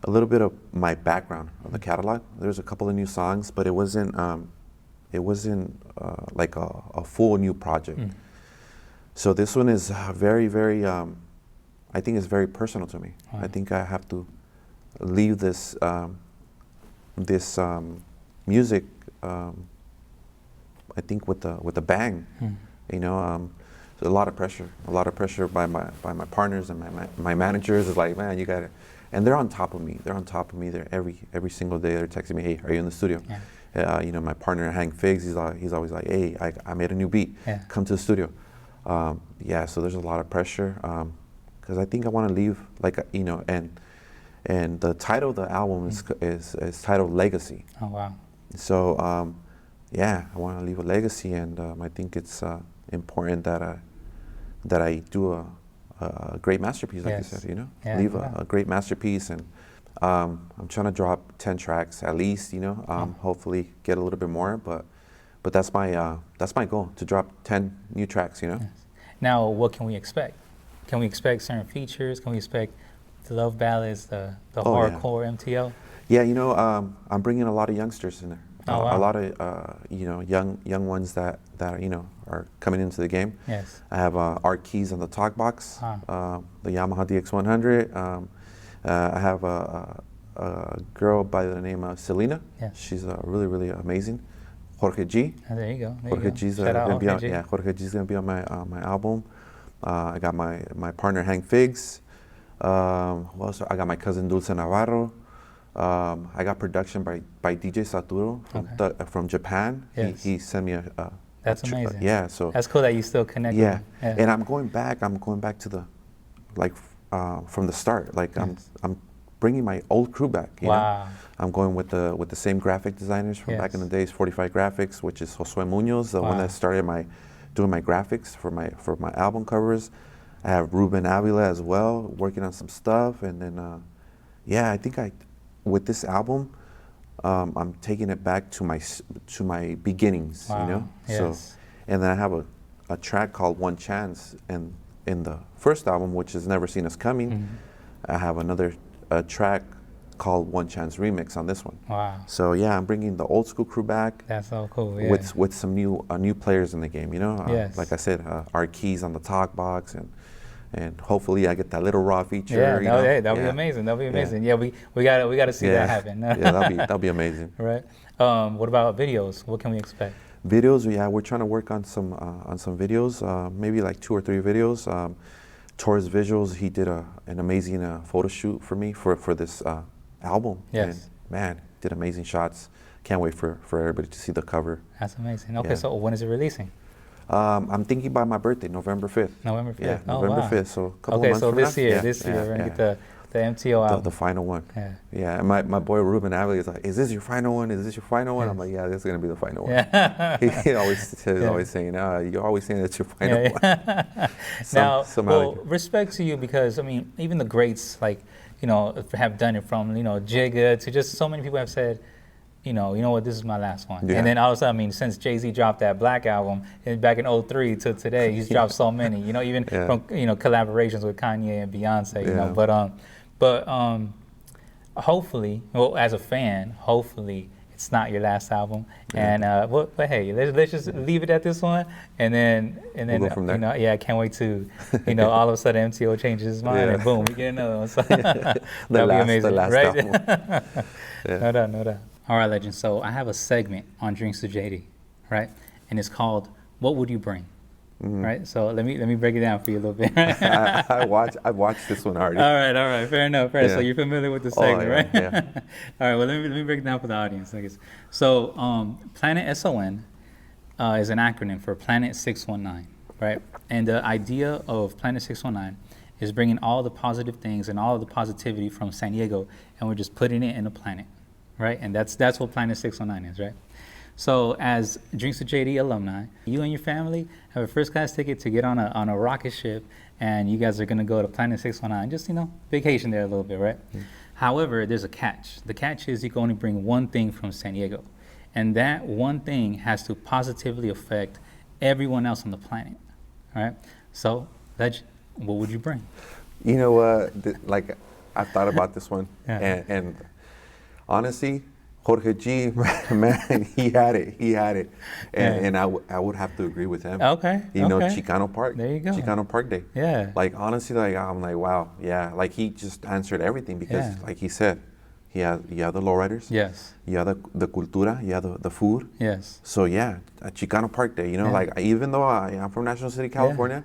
Speaker 2: a little bit of my background on the catalog. There's a couple of new songs, but it wasn't like a full new project. So this one is very, very, I think it's very personal to me. I think I have to leave this music, I think with a bang. So a lot of pressure by my partners and my managers. Is like, man, you got it, and they're on top of me. They're every single day. They're texting me, hey, are you in the studio? Yeah. My partner Hank Figs, he's always like, hey, I made a new beat. Yeah. Come to the studio. So there's a lot of pressure because I think I want to leave and the title of the album is titled Legacy.
Speaker 1: Oh wow.
Speaker 2: So I want to leave a legacy, and I think it's important that I do a great masterpiece, like you said, leave a great masterpiece, and I'm trying to drop 10 tracks at least, hopefully get a little bit more, but that's my goal, to drop 10 new tracks, Yes.
Speaker 1: Now, what can we expect? Can we expect certain features? Can we expect the love ballads, the hardcore MTO?
Speaker 2: Yeah, I'm bringing a lot of youngsters in there.
Speaker 1: Wow.
Speaker 2: A lot of young ones that are coming into the game.
Speaker 1: Yes.
Speaker 2: I have Art Keys on the talk box, the Yamaha DX100. I have a girl by the name of Selena. Yes. She's really, really amazing. Jorge G.
Speaker 1: There you go.
Speaker 2: Jorge G's gonna be on. Yeah, Jorge G's gonna be on my album. I got my partner Hank Figs. Who else? I got my cousin Dulce Navarro. I got production by DJ Saturo from Japan. Yes. He sent me a
Speaker 1: that's amazing.
Speaker 2: So
Speaker 1: that's cool that you still connect.
Speaker 2: Yeah, and I'm going back to the from the start. Like I'm bringing my old crew back. You know? I'm going with the same graphic designers from back in the days, 45 Graphics, which is Josue Munoz, the one that started doing my graphics for my album covers. I have Ruben Avila as well, working on some stuff, and then I think with this album, I'm taking it back to my beginnings,
Speaker 1: Yes.
Speaker 2: So, and then I have a track called One Chance, and in the first album, which has Never Seen Us Coming, I have another track called One Chance Remix on this one.
Speaker 1: Wow.
Speaker 2: So I'm bringing the old school crew back.
Speaker 1: That's so cool. Yeah.
Speaker 2: With some new players in the game,
Speaker 1: Yes.
Speaker 2: Like I said, Art Keys on the talk box, and hopefully I get that little raw feature.
Speaker 1: Yeah, that'll be amazing. That'll be amazing. Yeah, we got to see that happen.
Speaker 2: that'll be amazing.
Speaker 1: Right. What about videos? What can we expect?
Speaker 2: Videos, we're trying to work on some videos, maybe like 2 or 3 videos. Towards Visuals, he did an amazing photo shoot for me for this album.
Speaker 1: Yes.
Speaker 2: And man, did amazing shots. Can't wait for everybody to see the cover.
Speaker 1: That's amazing. Okay, so when is it releasing?
Speaker 2: I'm thinking by my birthday, November 5th.
Speaker 1: November 5th.
Speaker 2: Yeah, November 5th. So a couple
Speaker 1: of
Speaker 2: months
Speaker 1: so
Speaker 2: from
Speaker 1: this
Speaker 2: now.
Speaker 1: year, we're gonna get the MTO album.
Speaker 2: The final one.
Speaker 1: Yeah.
Speaker 2: Yeah. And my boy Ruben Avila is like, "Is this your final one? Is this your final one?" I'm like, "Yeah, this is gonna be the final one."
Speaker 1: Yeah.
Speaker 2: He always saying, "You're always saying that's your final one."
Speaker 1: Now, respect to you, because I mean, even the greats have done it, from Jigga to just so many people have said, you know what, this is my last one. Yeah. And then all of a sudden, I mean, since Jay-Z dropped that Black album back in 2003 to today, he's dropped so many, even from, collaborations with Kanye and Beyonce, but hopefully, well, as a fan, hopefully it's not your last album. And, but hey, let's just leave it at this one. And then
Speaker 2: we'll go from there.
Speaker 1: I can't wait to, all of a sudden MTO changes his mind and boom, we get another one. So that'll be amazing, right? No doubt. All right, legend. So I have a segment on Drinks with JD, right? And it's called "What Would You Bring?" Right. So let me break it down for you a little bit.
Speaker 2: I watched this one already.
Speaker 1: All right. Fair enough. So you're familiar with the segment, right?
Speaker 2: Yeah.
Speaker 1: All right. Well, let me break it down for the audience, I guess. So Planet S.O.N. Is an acronym for Planet 619, right? And the idea of Planet 619 is bringing all the positive things and all of the positivity from San Diego, and we're just putting it in a planet. Right, and that's what Planet 619 is, right? So, as Drinks with JD alumni, you and your family have a first class ticket to get on a rocket ship, and you guys are going to go to Planet 619. Just, vacation there a little bit, right? Mm-hmm. However, there's a catch. The catch is you can only bring one thing from San Diego, and that one thing has to positively affect everyone else on the planet, all right? So, what would you bring?
Speaker 2: You know what? Like, I thought about this one,
Speaker 1: Yeah.
Speaker 2: and honestly, Jorge G, man, he had it, and I would have to agree with him.
Speaker 1: Okay.
Speaker 2: Chicano Park.
Speaker 1: There you go.
Speaker 2: Chicano Park Day.
Speaker 1: Yeah.
Speaker 2: Like, honestly, like, I'm like, wow, yeah. Like, he just answered everything because, like he said, you have the lowriders.
Speaker 1: Yes.
Speaker 2: You have the cultura. You have the food.
Speaker 1: Yes.
Speaker 2: So yeah, a Chicano Park Day. Like, even though I'm from National City, California,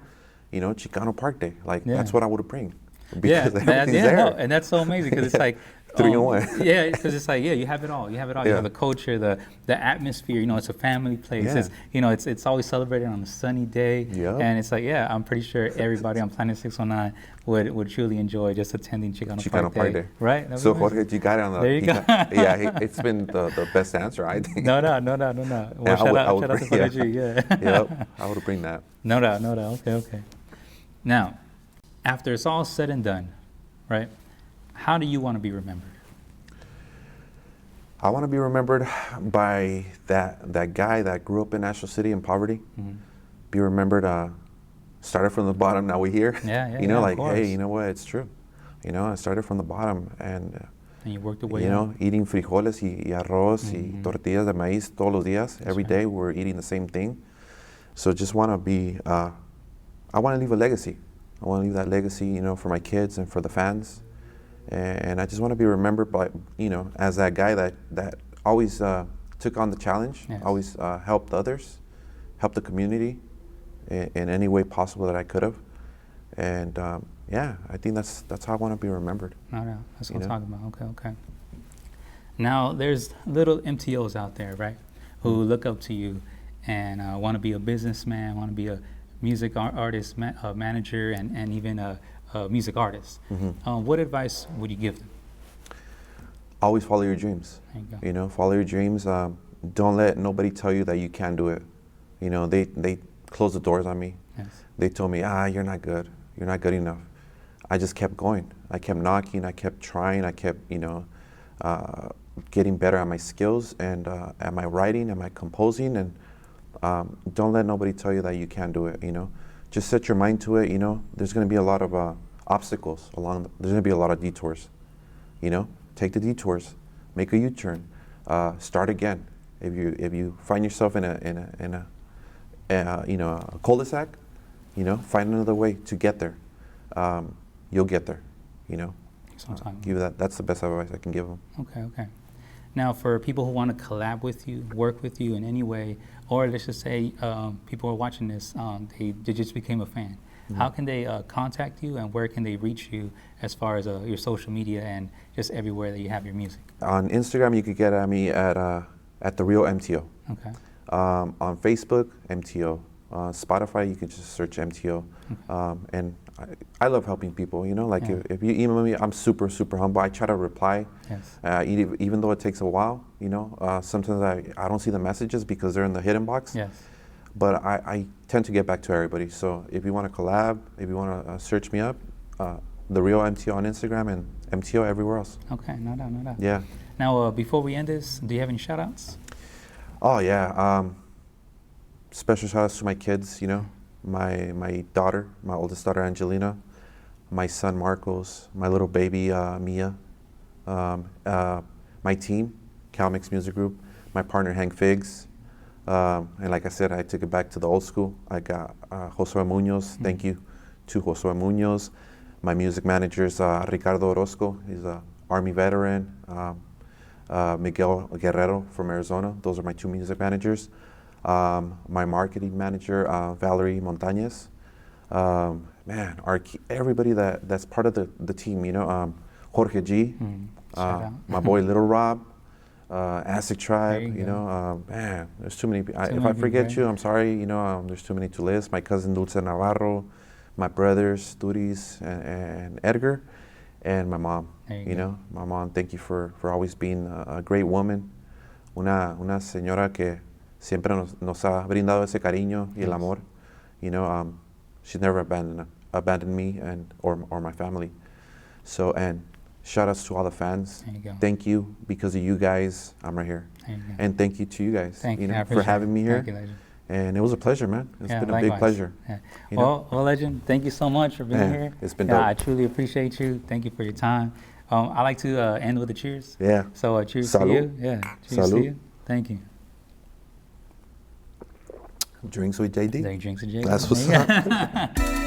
Speaker 2: Chicano Park Day. Like, that's what I would bring. Because everything's there.
Speaker 1: No, and that's so amazing because it's like
Speaker 2: 3 in 1.
Speaker 1: Yeah, because it's like you have it all. You have it all. You have the culture, the atmosphere. It's a family place.
Speaker 2: Yeah.
Speaker 1: It's always celebrated on a sunny day.
Speaker 2: Yep.
Speaker 1: And it's like I'm pretty sure everybody on Planet 619 would truly enjoy just attending Chicano Park Day. Right.
Speaker 2: So Jorge, you got it on the.
Speaker 1: There you go.
Speaker 2: It's been the best answer, I think.
Speaker 1: No. Well, shout out to Jorge G. Yeah.
Speaker 2: Yep. I would bring that.
Speaker 1: No doubt. Okay. Now, after it's all said and done, right? How do you want to be remembered?
Speaker 2: I want to be remembered by that guy that grew up in National City in poverty. Mm-hmm. Be remembered, started from the bottom, now we're here.
Speaker 1: Yeah,
Speaker 2: hey, you know what, it's true. I started from the bottom and
Speaker 1: you worked the way up.
Speaker 2: Eating frijoles y arroz y tortillas de maíz todos los días. Every day we're eating the same thing. So just want to be, I want to leave a legacy. I want to leave that legacy, for my kids and for the fans. And I just want to be remembered by, as that guy that always took on the challenge, always helped others, helped the community in any way possible that I could have. And I think that's how I want to be remembered.
Speaker 1: No, that's what I'm talking about. Okay. Now, there's little MTOs out there, right, who look up to you and want to be a businessman, want to be a music artist, manager, and even a music artist. Mm-hmm. What advice would you give them?
Speaker 2: Always follow your dreams.
Speaker 1: There you go.
Speaker 2: Follow your dreams. Don't let nobody tell you that you can't do it. They closed the doors on me.
Speaker 1: Yes.
Speaker 2: They told me, you're not good. You're not good enough. I just kept going. I kept knocking. I kept trying. I kept, getting better at my skills and at my writing and my composing. And don't let nobody tell you that you can't do it. Just set your mind to it. There's going to be a lot of obstacles along. There's going to be a lot of detours. Take the detours, make a U-turn, start again. If you find yourself in a cul-de-sac, find another way to get there. You'll get there. Give that. That's the best advice I can give them.
Speaker 1: Okay. Now, for people who want to collab with you, work with you in any way, or let's just say people are watching this, they just became a fan. Mm-hmm. How can they contact you, and where can they reach you as far as your social media and just everywhere that you have your music?
Speaker 2: On Instagram, you could get at me at the Real MTO.
Speaker 1: Okay.
Speaker 2: On Facebook, MTO. Spotify, you can just search MTO. Okay. And I love helping people. If you email me, I'm super, super humble. I try to reply.
Speaker 1: Yes.
Speaker 2: Even though it takes a while. Sometimes I don't see the messages because they're in the hidden box.
Speaker 1: Yes.
Speaker 2: But I tend to get back to everybody. So if you want to collab, if you want to search me up, The Real MTO on Instagram and MTO everywhere else.
Speaker 1: Okay, no doubt.
Speaker 2: Yeah.
Speaker 1: Now, before we end this, do you have any shout-outs?
Speaker 2: Oh, yeah. Special shout-outs to my kids, my daughter, my oldest daughter, Angelina, my son, Marcos, my little baby, Mia, my team, Calmex Music Group, my partner, Hank Figs. And like I said, I took it back to the old school. I got Josue Munoz. Mm-hmm. Thank you to Josue Munoz. My music managers, Ricardo Orozco. He's an Army veteran. Miguel Guerrero from Arizona. Those are my two music managers. My marketing manager, Valerie Montañez. Everybody that's part of the team, Jorge G. My boy Little Rob. Acid Tribe, there's too many. If I forget you, I'm sorry. There's too many to list. My cousin Dulce Navarro, my brothers Turis and Edgar, and my mom. My mom. Thank you for always being a great woman, una señora que siempre nos ha brindado ese cariño y el amor. You know, she's never abandoned me or my family. So, and shout outs to all the fans.
Speaker 1: There you go.
Speaker 2: Thank you. Because of you guys, I'm right here.
Speaker 1: There you go.
Speaker 2: And thank you to you guys,
Speaker 1: Thank you.
Speaker 2: for having me here.
Speaker 1: Thank you, Legend.
Speaker 2: And it was a pleasure, man. It's been a
Speaker 1: likewise.
Speaker 2: big pleasure.
Speaker 1: Yeah.
Speaker 2: You know?
Speaker 1: Well, Legend, thank you so much for being here.
Speaker 2: It's been dope.
Speaker 1: I truly appreciate you. Thank you for your time. I like to end with a cheers.
Speaker 2: Yeah.
Speaker 1: So cheers
Speaker 2: Salud.
Speaker 1: to you. Yeah. Cheers
Speaker 2: Salud.
Speaker 1: to you. Thank you.
Speaker 2: Drinks with JD.
Speaker 1: Drinks with JD.
Speaker 2: That's what's up.